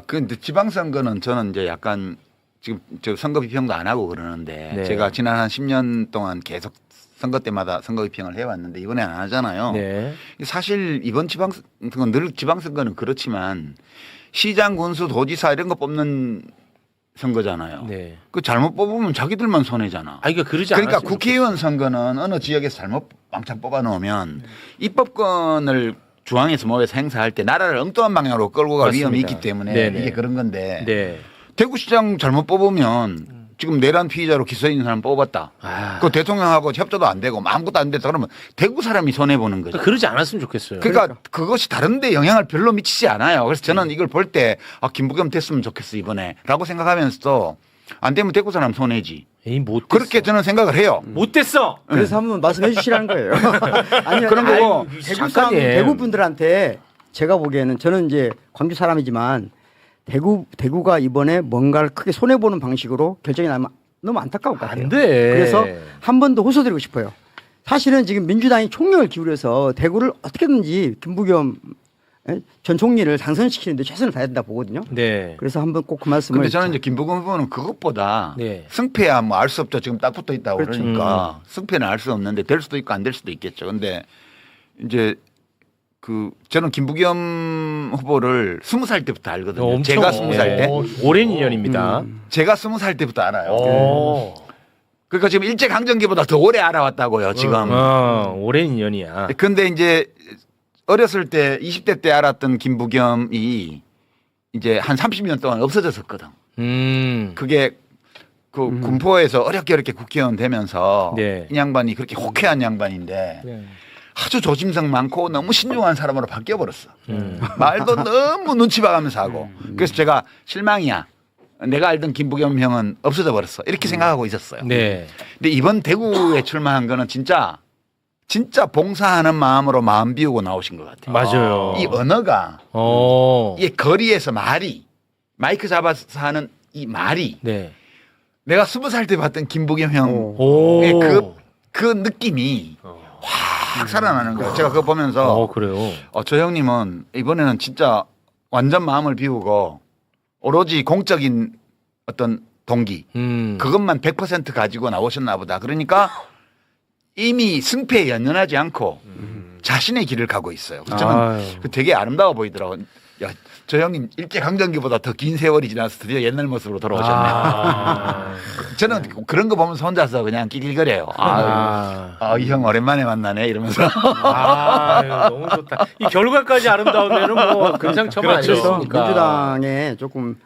근데 지방선거는 저는 이제 약간 지금 저 선거 비평도 안 하고 그러는데 네. 제가 지난 한 10년 동안 계속 선거 때마다 선거 비평을 해왔는데 이번에 안 하잖아요. 네. 사실 이번 지방선거 늘 지방선거는 그렇지만 시장, 군수, 도지사 이런 거 뽑는 선거잖아요. 네. 그 잘못 뽑으면 자기들만 손해잖아. 그러니까 그러지 그러니까 않았으면 국회의원 선거는 어느 지역에서 잘못 왕창 뽑아 놓으면 입법권을 중앙에서 모여서 행사할 때 나라를 엉뚱한 방향으로 끌고 갈 맞습니다. 위험이 있기 때문에 네네. 이게 그런 건데 네. 대구시장 잘못 뽑으면 지금 내란 피의자로 기소해 있는 사람 뽑았다. 그 대통령하고 협조도 안 되고 아무것도 안 됐다 그러면 대구 사람이 손해 보는 거죠. 그러지 않았으면 좋겠어요. 그러니까 그것이 다른데 영향을 별로 미치지 않아요. 그래서 저는 이걸 볼 때 김부겸 됐으면 좋겠어 이번에라고 생각하면서도 안 되면 대구 사람 손해지. 못 그렇게 저는 생각을 해요. 못 됐어. 그래서 한번 말씀해 주시라는 거예요. 아니, 그런 거고. 잠깐이에요. 대구 분들한테 제가 보기에는 저는 이제 광주 사람이지만 대구가 이번에 뭔가를 크게 손해 보는 방식으로 결정이 나면 너무 안타까울 것 같아요. 안 돼. 그래서 한 번 더 호소드리고 싶어요. 사실은 지금 민주당이 총력을 기울여서 대구를 어떻게든지 김부겸 전 총리를 당선시키는데 최선을 다해야 된다 보거든요. 네. 그래서 한번 꼭 그 말씀을. 근데 저는 이제 김부겸 후보는 그것보다 네. 승패야 뭐 알 수 없죠. 지금 딱 붙어 있다고 그렇죠. 그러니까 승패는 알 수 없는데 될 수도 있고 안 될 수도 있겠죠. 근데 이제 저는 김부겸 후보를 20살 때부터 알거든요. 제가 20살 때. 오랜 인연입니다. 제가 20살 때부터 알아요. 오. 그러니까 지금 일제강점기보다 더 오래 알아왔다고요. 지금. 오랜 인연이야. 근데 이제 어렸을 때 20대 때 알았던 김부겸이 이제 한 30년 동안 없어졌었거든. 그게 군포에서 어렵게 국회의원 되면서 네. 이 양반이 그렇게 호쾌한 양반인데 아주 조심성 많고 너무 신중한 사람으로 바뀌어버렸어. 말도 너무 눈치 봐가면서 하고. 그래서 제가 실망이야. 내가 알던 김부겸 형은 없어져 버렸어. 이렇게 생각하고 있었어요. 네. 근데 이번 대구에 출마한 거는 진짜 봉사하는 마음으로 마음 비우고 나오신 것 같아요. 맞아요. 이 언어가 이 거리에서 마이크 잡아서 하는 이 말이 네. 내가 20살 때 봤던 김부겸 형의 그 느낌이 확 살아나는 거예요. 제가 그거 보면서 그래요. 저 형님은 이번에는 진짜 완전 마음을 비우고 오로지 공적인 어떤 동기 그것만 100% 가지고 나오셨나 보다. 그러니까 이미 승패에 연연하지 않고 자신의 길을 가고 있어요. 저는 되게 아름다워 보이더라고요. 야, 저 형님 일제강점기보다 더 긴 세월이 지나서 드디어 옛날 모습으로 돌아오셨네요. 저는 그런 거 보면서 혼자서 그냥 끼낄거려요. 이 형 오랜만에 만나네 이러면서. 너무 좋다. 이 결과까지 아름다우면은 뭐 금상첨화 아니겠습니까? 민주당에 조금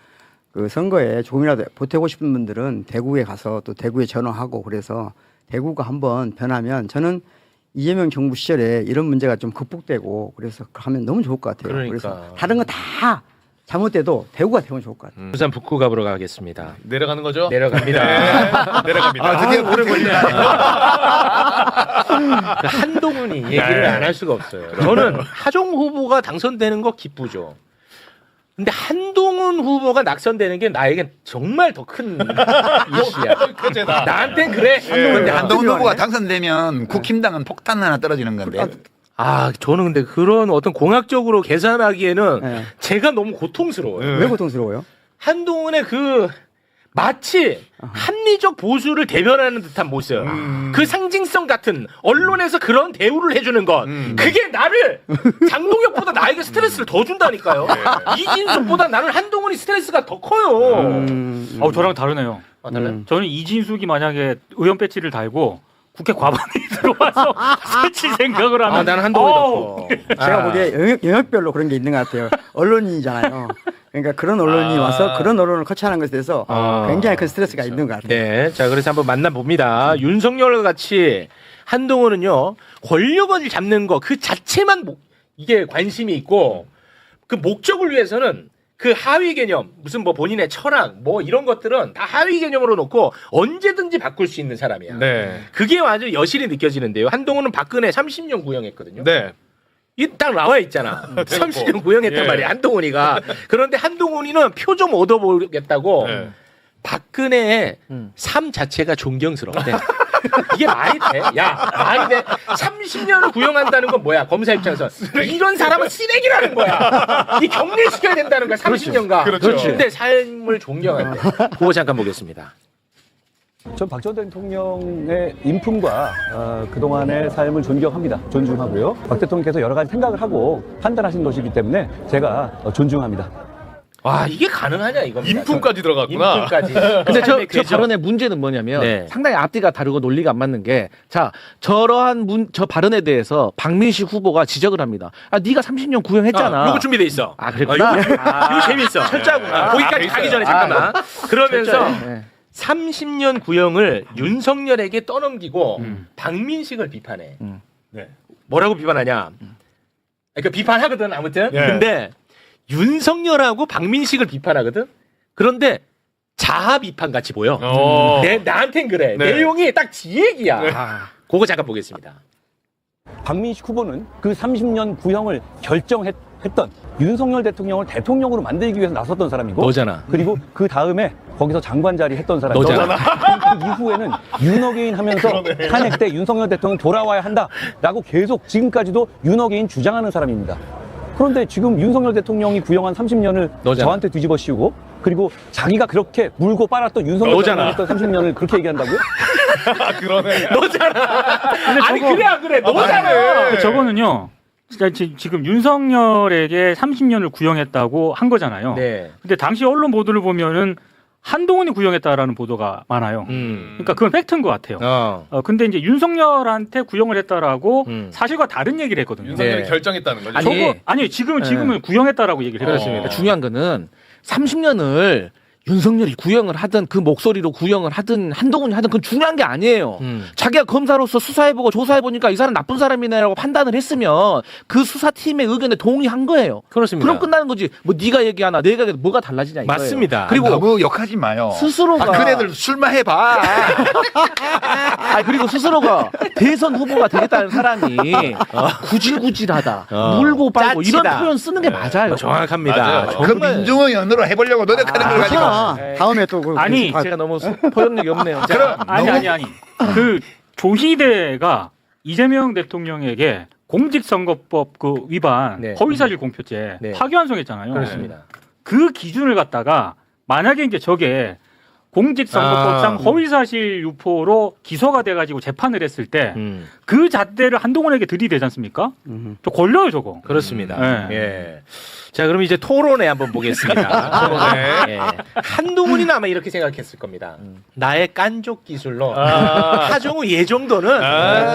그 선거에 조금이라도 보태고 싶은 분들은 대구에 가서 또 대구에 전화하고 그래서 대구가 한번 변하면 저는 이재명 정부 시절에 이런 문제가 좀 극복되고 그래서 하면 너무 좋을 것 같아요. 그러니까. 그래서 다른 거 다 잘못돼도 대구가 되면 좋을 것 같아요. 부산 북구 가보러 가겠습니다. 내려가는 거죠? 내려갑니다. 네, 내려갑니다. 아, 드디어 오래 걸리네. 한동훈이 얘기를 안 할 수가 없어요. 저는 하종 후보가 당선되는 거 기쁘죠. 근데 한동훈 후보가 낙선되는 게 나에겐 정말 더 큰 이슈야. 그제다. 나한텐 그래. 근데 한동훈 후보가 당선되면 국힘당은 폭탄 하나 떨어지는 건데. 저는 근데 그런 어떤 공학적으로 계산하기에는 네. 제가 너무 고통스러워요. 왜 고통스러워요? 한동훈의 그 마치 합리적 보수를 대변하는 듯한 모습, 그 상징성 같은 언론에서 그런 대우를 해주는 것, 그게 나를 장동혁보다 나에게 스트레스를 더 준다니까요. 이진숙보다 나는 한동훈이 스트레스가 더 커요. 저랑 다르네요. 달라요? 저는 이진숙이 만약에 의원 배지를 달고 국회 과반이 들어와서 설치 생각을 하면 나는 한동훈이 더 커. 제가 보기에 영역별로 그런 게 있는 것 같아요. 언론인이잖아요. 그러니까 그런 언론이 와서 그런 언론을 거쳐하는 것에 대해서 굉장히 큰 스트레스가 있는 것 같아요. 네, 자 그래서 한번 만나봅니다. 윤석열과 같이 한동훈은요 권력을 잡는 거 그 자체만 이게 관심이 있고 그 목적을 위해서는 그 하위 개념 무슨 뭐 본인의 철학 뭐 이런 것들은 다 하위 개념으로 놓고 언제든지 바꿀 수 있는 사람이야. 네. 그게 완전 여실히 느껴지는데요. 한동훈은 박근혜 30년 구형했거든요. 네. 이 딱 나와 있잖아. 30년 구형했단 예. 말이야 한동훈이가. 그런데 한동훈이는 표 좀 얻어보겠다고 네. 박근혜의 삶 자체가 존경스럽대. 이게 말이 돼? 야, 말이 돼? 30년을 구형한다는 건 뭐야? 검사 입장에서 이런 사람은 쓰레기라는 거야. 이 격리시켜야 된다는 거야. 30년간. 그렇죠. 근데 삶을 존경한대. 그거 잠깐 보겠습니다. 전 박 전 대통령의 인품과 그동안의 삶을 존경합니다. 존중하고요. 박 대통령께서 여러 가지 생각을 하고 판단하신 것이기 때문에 제가 존중합니다. 와, 이게 가능하냐 이겁니다. 인품까지 들어갔구나. 인품까지. 근데 삶의 저 궤적. 발언의 문제는 뭐냐면 네. 상당히 앞뒤가 다르고 논리가 안 맞는 게 저러한 저 발언에 대해서 박민식 후보가 지적을 합니다. 네가 30년 구형했잖아. 요거 준비돼 있어. 그랬구나. 이거 재밌어. 철자구나. 거기까지 가기 전에 잠깐만. 그러면서 30년 구형을 윤석열에게 떠넘기고 박민식을 비판해. 네. 뭐라고 비판하냐? 그러니까 비판하거든 아무튼. 네. 근데 윤석열하고 박민식을 비판하거든. 그런데 자아 비판 같이 보여. 나한텐 그래. 네. 내용이 딱 지 얘기야. 그거 잠깐 보겠습니다. 박민식 후보는 그 30년 구형을 결정했던 윤석열 대통령을 대통령으로 만들기 위해서 나섰던 사람이고 너잖아. 그리고 그 다음에 거기서 장관 자리 했던 사람이고 너잖아. 그 이후에는 윤어게인 하면서 탄핵 때 윤석열 대통령 돌아와야 한다라고 계속 지금까지도 윤어게인 주장하는 사람입니다. 그런데 지금 윤석열 대통령이 구형한 30년을 너잖아. 저한테 뒤집어 씌우고 그리고 자기가 그렇게 물고 빨았던 윤석열 너잖아. 대통령이 했던 30년을 그렇게 얘기한다고요? 그러네. 너잖아. 아니 그래 안 그래? 너잖아. 저거는요. 진짜 지금 윤석열에게 30년을 구형했다고 한 거잖아요. 네. 근데 당시 언론 보도를 보면은 한동훈이 구형했다라는 보도가 많아요. 그러니까 그건 팩트인 것 같아요. 근데 이제 윤석열한테 구형을 했다라고 사실과 다른 얘기를 했거든요. 윤석열이 네. 결정했다는 거죠. 아니 지금은 구형했다라고 얘기를 했습니다. 중요한 거는 30년을 윤석열이 구형을 하든 그 목소리로 구형을 하든 한동훈이 하든 그건 중요한 게 아니에요. 자기가 검사로서 수사해보고 조사해보니까 이 사람 나쁜 사람이네라고 판단을 했으면 그 수사팀의 의견에 동의한 거예요. 그렇습니다. 그럼 끝나는 거지. 뭐 네가 얘기하나 내가 얘기하나 뭐가 달라지냐 이거예요. 맞습니다. 그리고 너무 욕하지 마요. 스스로가 그네들 술만 해봐. 그리고 스스로가 대선 후보가 되겠다는 사람이 구질구질하다, 물고 빨고 이런 짜치다. 표현 쓰는 게 맞아요. 정확합니다. 맞아요. 그 민중의 연으로 해보려고 노력하는 걸 가지고. 다음에 또 그, 아니, 제가 너무 포용력이 없네요. 아니. 그 조희대가 이재명 대통령에게 공직선거법 그 위반 네. 허위사실 공표죄 네. 파기환송했잖아요. 그렇습니다. 그 기준을 갖다가 만약에 이제 저게 공직선거법상 허위사실 유포로 기소가 돼가지고 재판을 했을 때 그 잣대를 한동훈에게 들이대지 않습니까? 저 걸려요 저거. 그렇습니다. 네. 예. 자, 그럼 이제 토론회 한번 보겠습니다. 예. 한동훈이는 아마 이렇게 생각했을 겁니다. 나의 깐족 기술로 하정우 얘 정도는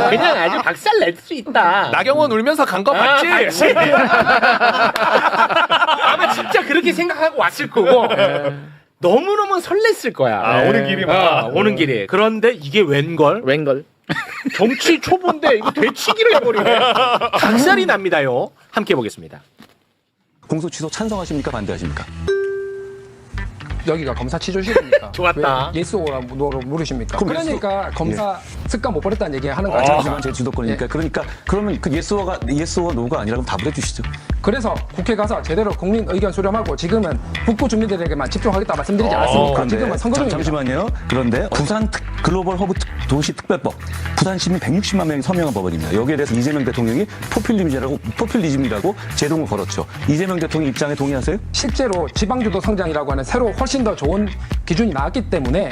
그냥 아주 박살 낼 수 있다. 나경원 울면서 간 거 봤지? 봤지? 아마 진짜 그렇게 생각하고 왔을 거고 너무너무 설렜을 거야. 오는 길이 막. 오는 길이. 그런데 이게 웬걸? 정치 초보인데 이거 되치기를 해버리네. 박살이 납니다요. 함께 보겠습니다. 공소 취소 찬성하십니까? 반대하십니까? 여기가 검사 취조실입니까? 좋았다. 왜 예스 오라 물으십니까? 그럼 그러니까 검사 습관 못 버렸다는 얘기 하는 아, 거죠. 하지만 제 주도권이니까 그러니까 그러면 그 예스와 노가 아니라고 답을 해주시죠. 그래서 국회 가서 제대로 국민 의견 수렴하고 지금은 북구 주민들에게만 집중하겠다 말씀드리지 않았습니까? 그런데 지금은 선거 중입니다. 잠시만요. 그런데 부산 글로벌 허브 도시특별법 부산 시민 160만 명이 서명한 법안입니다. 여기에 대해서 이재명 대통령이 포퓰리즘이라고 제동을 걸었죠. 이재명 대통령 입장에 동의하세요? 실제로 지방주도 성장이라고 하는 새로 훨씬 더 좋은 기준이 나왔기 때문에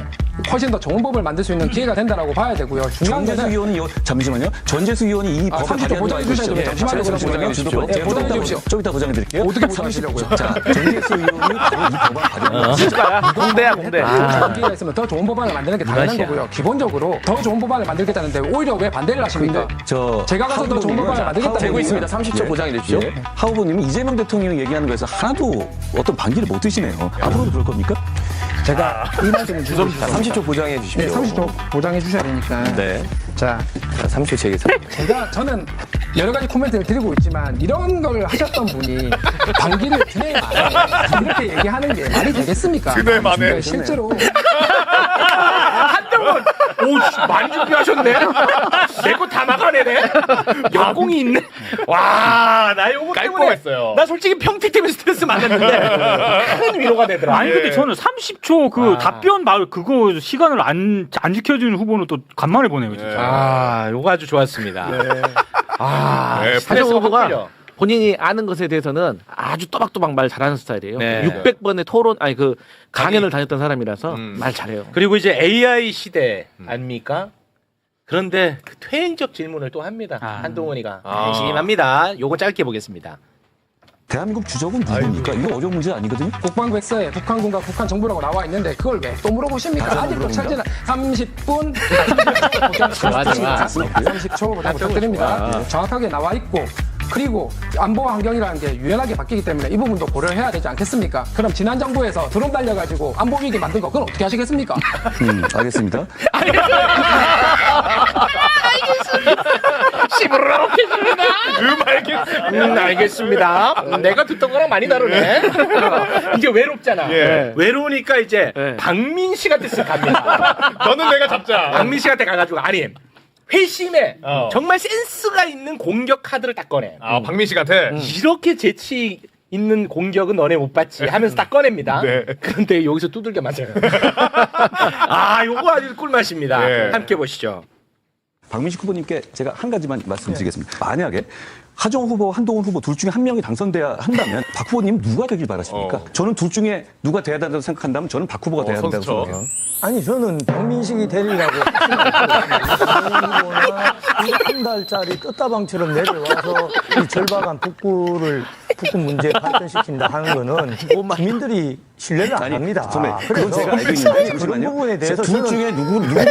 훨씬 더 좋은 법을 만들 수 있는 기회가 된다라고 봐야 되고요. 중요한 전재수 거는 의원이 잠시만요. 전재수 의원이 이 법을 30초 보장해 주셔야 됩니다. 잠시만요. 보장해 주십시오. 네, 보장해 주십시오. 좀 이따 보장해 드릴게요. 어떻게 보장하시려고요? 자, 전재수 의원이 바로 이 법안 가져온 공대야 공대. 좋은 기회가 있으면 더 좋은 법안을 만드는 게 당연한 거고요. 기본적으로 더 좋은 법안을 만들겠다는데 오히려 왜 반대를 하십니까? 제가 가서 더 좋은 법안을 만들겠다는 되고 얘기예요. 있습니다. 30초 보장해 주십시오. 하 후보님은 이재명 대통령이 얘기하는 거에서 하나도 어떤 반기를 못 드시네요. 앞으로도 그럴 겁니까? 제가 이 말씀을 주십시오. 30초 보장해 주십시오. 네, 30초 보장해 주셔야 되니까. 네. 자, 30초 제게서. 저는 여러 가지 코멘트를 드리고 있지만 이런 걸 하셨던 분이 반기를 드네 만에 이렇게 얘기하는 게 말이 되겠습니까? 드네 만에. 실제로 한동훈 오 많이 준비하셨네. 내 거 다 막아내네. 야공이 있네. 와, 나 요거 때문에 깔끔했어요. 나 솔직히 평택 때문에 스트레스 많았는데 큰 위로가 되더라. 아니 근데 저는 30초 그 답변 말 그거 시간을 안 지켜주는 후보는 또 간만에 보네요 진짜. 아, 요거 아주 좋았습니다. 아, 네, 스트레스가 하정 후보가 확 풀려. 본인이 아는 것에 대해서는 아주 또박또박 말 잘하는 스타일이에요. 네. 600번의 토론 아니 그 강연을 다녔던 사람이라서 말 잘해요. 그리고 이제 AI 시대 아닙니까? 그런데 그 퇴행적 질문을 또 합니다. 한동훈이가 심합니다. 요거 짧게 보겠습니다. 대한민국 주적은 누굽니까? 이거 어려운 문제 아니거든요. 국방부 엑서에 북한군과 북한 정부라고 나와 있는데 그걸 왜 또 물어보십니까? 아직도 철저한 30분 30초 보장 부탁드립니다. 정확하게 나와 있고 그리고 안보 환경이라는 게 유연하게 바뀌기 때문에 이 부분도 고려해야 되지 않겠습니까? 그럼 지난 정부에서 드론 달려가지고 안보 위기 만든 거 그건 어떻게 하시겠습니까? 알겠습니다. 씹으라고 해줍니다. 알겠습니다. 내가 듣던 거랑 많이 다르네. 이게 외롭잖아. 예. 외로우니까 이제 박민 씨한테 쓱 갑니다. 너는 내가 잡자. 박민 씨한테 가가지고 아니 회심에 정말 센스가 있는 공격 카드를 딱 꺼내. 아, 박민 씨한테. 이렇게 재치 있는 공격은 너네 못 봤지 하면서 딱 꺼냅니다. 네. 그런데 여기서 두들겨 맞아요. 아, 요거 아주 꿀맛입니다. 네. 함께 보시죠. 박민식 후보님께 제가 한 가지만 말씀드리겠습니다. 만약에 하정우 후보, 한동훈 후보 둘 중에 한 명이 당선돼야 한다면 박 후보님 누가 되길 바라십니까? 저는 둘 중에 누가 돼야 된다고 생각한다면 저는 박 후보가 돼야 된다고 선수죠. 생각해요. 아니 저는 박민식이 되리라고 한 달짜리 끝다방처럼 내려와서 이 절박한 북구 문제 발전시킨다 하는 거는 국민들이 신뢰를 안 합니다. 그건 제가 알고 있는데 그런 잠시만요. 부분에 대해서 둘 중에 누구를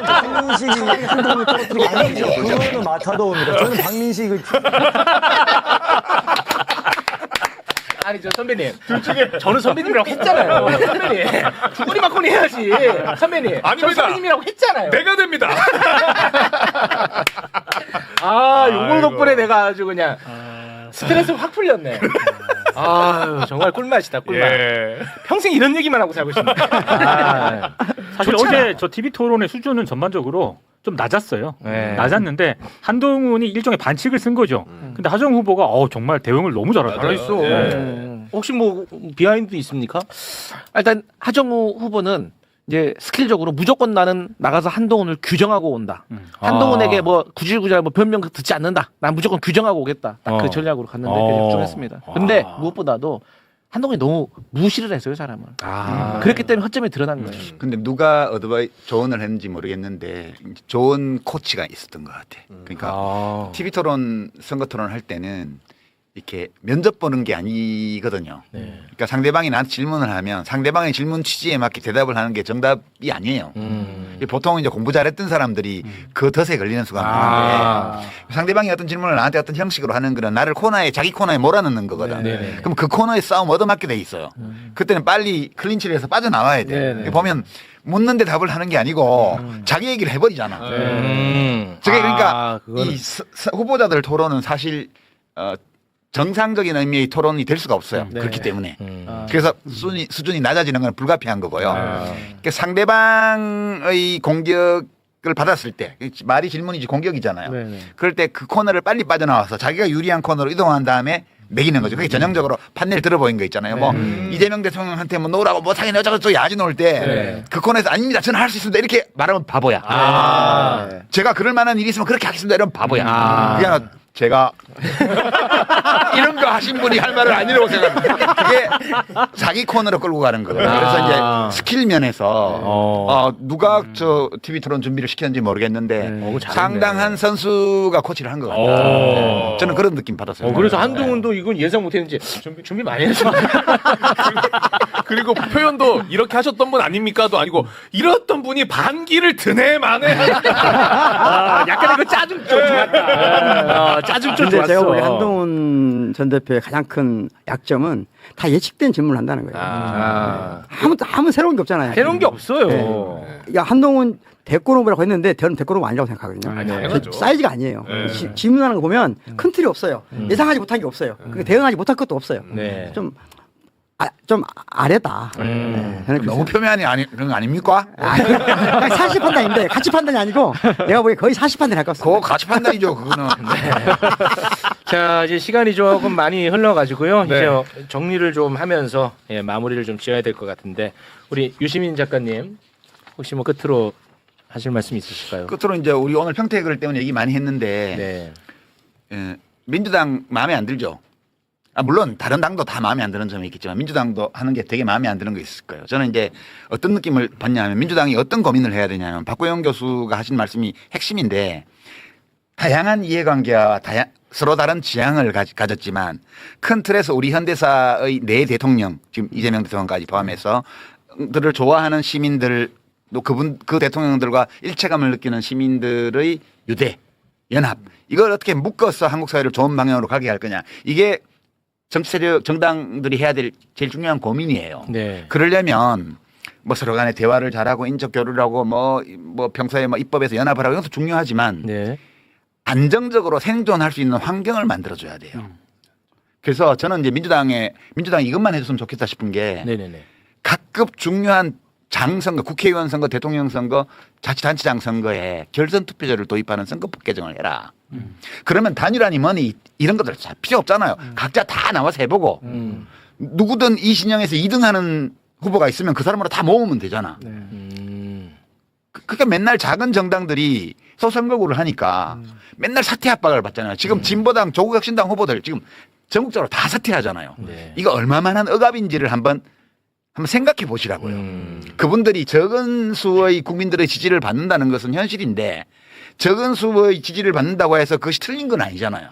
박민식이 한동훈을 떨어뜨리고 아니죠. 그거는 마타도입니다. 저는 박민식을 아니 저 선배님 둘 중에 저는 선배님이라고 했잖아요. 선배님 두구리 막거리 해야지. 선배님 아닙니다. 저 선배님이라고 했잖아요. 내가 됩니다. 아 요걸 아이고. 덕분에 내가 아주 그냥 스트레스 확 풀렸네. 아 정말 꿀맛이다 꿀맛. 예. 평생 이런 얘기만 하고 살고 싶네. 아, 사실 좋잖아. 어제 저 TV 토론의 수준은 전반적으로 좀 낮았어요. 네. 낮았는데 한동훈이 일종의 반칙을 쓴 거죠. 근데 하정 후보가 정말 대응을 너무 잘하더라고요. 잘했어. 예. 혹시 뭐 비하인드 있습니까? 일단 하정우 후보는 이제 스킬적으로 무조건 나는 나가서 한동훈을 규정하고 온다. 한동훈에게 뭐 구질구질 뭐 변명 듣지 않는다. 난 무조건 규정하고 오겠다. 딱 그 전략으로 갔는데 규정했습니다. 근데 무엇보다도 한동훈이 너무 무시를 했어요 사람을. 그렇기 때문에 허점이 드러난 거예요. 근데 누가 조언을 했는지 모르겠는데 좋은 코치가 있었던 것 같아. 그러니까 TV 토론, 선거 토론 할 때는 이렇게 면접 보는 게 아니거든요. 그러니까 상대방이 나한테 질문을 하면 상대방의 질문 취지에 맞게 대답을 하는 게 정답이 아니에요. 보통 이제 공부 잘했던 사람들이 그 덫에 걸리는 수가 많은데 상대방이 어떤 질문을 나한테 어떤 형식으로 하는 거는 나를 자기 코너에 몰아넣는 거거든. 그럼 그 코너에 싸움 얻어맞게 돼 있어요. 그때는 빨리 클린치를 해서 빠져나와야 돼. 보면 묻는데 답을 하는 게 아니고 자기 얘기를 해버리잖아. 저게 그러니까 이 후보자들 토론은 사실 정상적인 의미의 토론이 될 수가 없어요. 그렇기 때문에. 그래서 수준이 낮아지는 건 불가피한 거고요. 그러니까 상대방의 공격을 받았을 때 말이 질문이지 공격이잖아요. 그럴 때 그 코너를 빨리 빠져나와서 자기가 유리한 코너로 이동한 다음에 매기는 거죠. 그게 전형적으로 판넬 들어보인 거 있잖아요. 뭐 이재명 대통령한테 뭐 놓으라고 뭐 당연히 어쩌고 야지 놓을 때 그 코너에서 아닙니다. 저는 할 수 있습니다. 이렇게 말하면 바보야. 제가 그럴 만한 일이 있으면 그렇게 하겠습니다. 이러면 바보야. 그냥 제가 이런 거 하신 분이 할 말은 아니라고 생각합니다. 그게 자기 코너로 끌고 가는 거예요. 그래서 이제 스킬 면에서 누가 저 TV 토론 준비를 시켰는지 모르겠는데 상당한 선수가 코치를 한 것 같아요. 저는 그런 느낌 받았어요. 그래서 한동훈도 이건 예상 못했는지 준비 많이 했습니다. 그리고 표현도 이렇게 하셨던 분 아닙니까도 아니고 이랬던 분이 반기를 드네 마네. 약간 이거 짜증 좀 좋았다. 짜증 좀 근데 좋았어. 제가 보기에 한동훈 전 대표의 가장 큰 약점은 다 예측된 질문을 한다는 거예요. 아무 새로운 게 없잖아요. 새로운 게 없어요. 야, 한동훈 대꼬로브라고 했는데 저는 대꼬로브 아니라고 생각하거든요. 사이즈가 아니에요. 질문하는 거 보면 큰 틀이 없어요. 예상하지 못한 게 없어요. 대응하지 못할 것도 없어요. 좀 아래다. 너무 표면이 그런 거 아닙니까? 사실 판단인데 가치 판단이 아니고 내가 보기에 거의 사실 판단을 할 것 같습니다. 그거 가치 판단이죠. 그거는. 자, 이제 시간이 조금 많이 흘러가지고요. 이제 정리를 좀 하면서 마무리를 좀 지어야 될 것 같은데 우리 유시민 작가님 혹시 뭐 끝으로 하실 말씀 있으실까요? 끝으로 이제 우리 오늘 평택을 때문에 얘기 많이 했는데 민주당 마음에 안 들죠. 물론 다른 당도 다 마음에 안 드는 점이 있겠지만 민주당도 하는 게 되게 마음에 안 드는 거 있을 거예요. 저는 이제 어떤 느낌을 받냐면 민주당이 어떤 고민을 해야 되냐면 박구영 교수가 하신 말씀이 핵심인데 다양한 이해관계와 서로 다른 지향을 가졌지만 큰 틀에서 우리 현대사의 네 대통령 지금 이재명 대통령까지 포함해서 들을 좋아하는 시민들 또 그 대통령들과 일체감을 느끼는 시민들의 유대 연합 이걸 어떻게 묶어서 한국 사회를 좋은 방향으로 가게 할 거냐 이게 정치 세력 정당들이 해야 될 제일 중요한 고민이에요. 그러려면 뭐 서로 간에 대화를 잘하고 인적 교류를 하고 뭐 평소에 뭐 입법에서 연합을 하고 이것도 중요하지만 안정적으로 생존할 수 있는 환경을 만들어줘야 돼요. 그래서 저는 이제 민주당이 이것만 해줬으면 좋겠다 싶은 게 각급 중요한 장선거, 국회의원 선거, 대통령 선거, 자치단체장 선거에 결선 투표제를 도입하는 선거법 개정을 해라. 그러면 단일화니 뭐니 이런 것들 다 필요 없잖아요. 각자 다 나와서 해보고 누구든 이 진영에서 2등하는 후보가 있으면 그 사람으로 다 모으면 되잖아. 그러니까 맨날 작은 정당들이 소선거구를 하니까 맨날 사퇴 압박을 받잖아요. 지금 진보당, 조국혁신당 후보들 지금 전국적으로 다 사퇴하잖아요. 이거 얼마만한 억압인지를 한번 생각해 보시라고요. 그분들이 적은 수의 국민들의 지지를 받는다는 것은 현실인데 적은 수의 지지를 받는다고 해서 그것이 틀린 건 아니잖아요.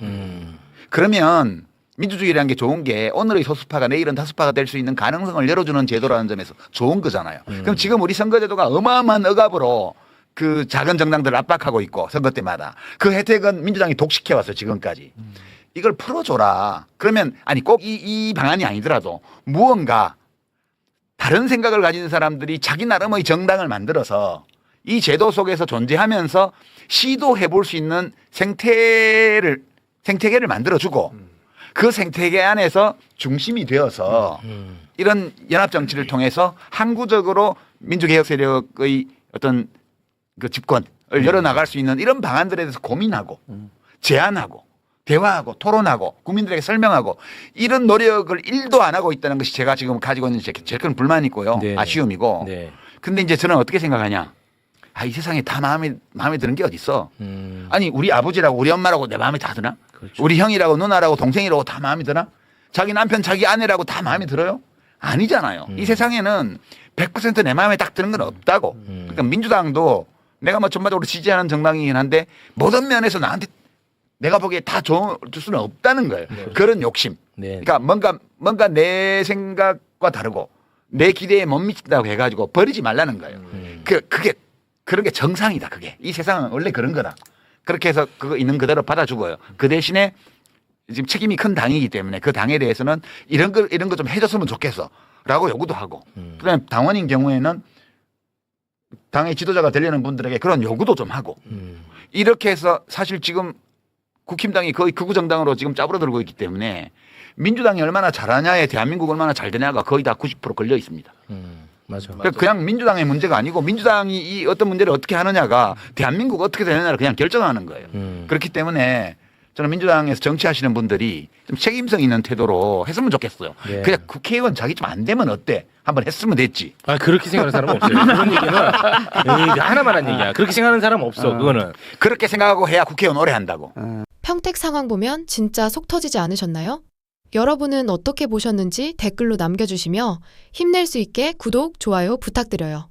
그러면 민주주의라는 게 좋은 게 오늘의 소수파가 내일은 다수파가 될 수 있는 가능성을 열어주는 제도라는 점에서 좋은 거잖아요. 그럼 지금 우리 선거제도가 어마어마한 억압으로 그 작은 정당들을 압박하고 있고 선거 때마다 그 혜택은 민주당이 독식해왔어요 지금까지. 이걸 풀어줘라. 그러면 아니 꼭 이 방안이 아니더라도 무언가 다른 생각을 가진 사람들이 자기 나름의 정당을 만들어서 이 제도 속에서 존재하면서 시도해 볼 수 있는 생태계를 만들어주고 그 생태계 안에서 중심이 되어서 이런 연합정치를 통해서 항구적으로 민주개혁 세력의 어떤 그 집권을 열어나갈 수 있는 이런 방안들에 대해서 고민하고 제안하고 대화하고 토론하고 국민들에게 설명하고 이런 노력을 1도 안 하고 있다는 것이 제가 지금 가지고 있는 제일 큰 불만이고요. 아쉬움이고. 근데 이제 저는 어떻게 생각하냐. 이 세상에 다 마음에 드는 게 어디 있어. 아니 우리 아버지라고 우리 엄마라고 내 마음에 다 드나? 우리 형이라고 누나라고 동생이라고 다 마음에 드나? 자기 남편 자기 아내라고 다 마음에 들어요? 아니잖아요. 이 세상에는 100% 내 마음에 딱 드는 건 없다고. 그러니까 민주당도 내가 뭐 전반적으로 지지하는 정당이긴 한데 모든 면에서 나한테 내가 보기에 다 줄 수는 없다는 거예요. 그런 욕심. 그러니까 뭔가 내 생각과 다르고 내 기대에 못 미친다고 해가지고 버리지 말라는 거예요. 그게 그런 게 정상이다. 그게 이 세상은 원래 그런 거다. 그렇게 해서 그거 있는 그대로 받아주고요. 그 대신에 지금 책임이 큰 당이기 때문에 그 당에 대해서는 이런 거 좀 해줬으면 좋겠어라고 요구도 하고. 그다음에 당원인 경우에는 당의 지도자가 되려는 분들에게 그런 요구도 좀 하고. 이렇게 해서 사실 지금 국힘당이 거의 극우 정당으로 지금 짜부러들고 있기 때문에 민주당이 얼마나 잘하냐에 대한민국 얼마나 잘 되냐가 거의 다 90% 걸려 있습니다. 맞아. 그러니까 그냥 민주당의 문제가 아니고 민주당이 이 어떤 문제를 어떻게 하느냐가 대한민국 어떻게 되느냐를 그냥 결정하는 거예요. 그렇기 때문에 저는 민주당에서 정치하시는 분들이 좀 책임성 있는 태도로 했으면 좋겠어요. 예. 그냥 국회의원 자기 좀 안 되면 어때? 한번 했으면 됐지. 아 그렇게 생각하는 사람은 없어요. 그런 얘기는 이거 하나만 한 얘기야. 그렇게 생각하는 사람 없어. 그거는. 그렇게 생각하고 해야 국회의원 오래 한다고. 평택 상황 보면 진짜 속 터지지 않으셨나요? 여러분은 어떻게 보셨는지 댓글로 남겨주시며 힘낼 수 있게 구독, 좋아요 부탁드려요.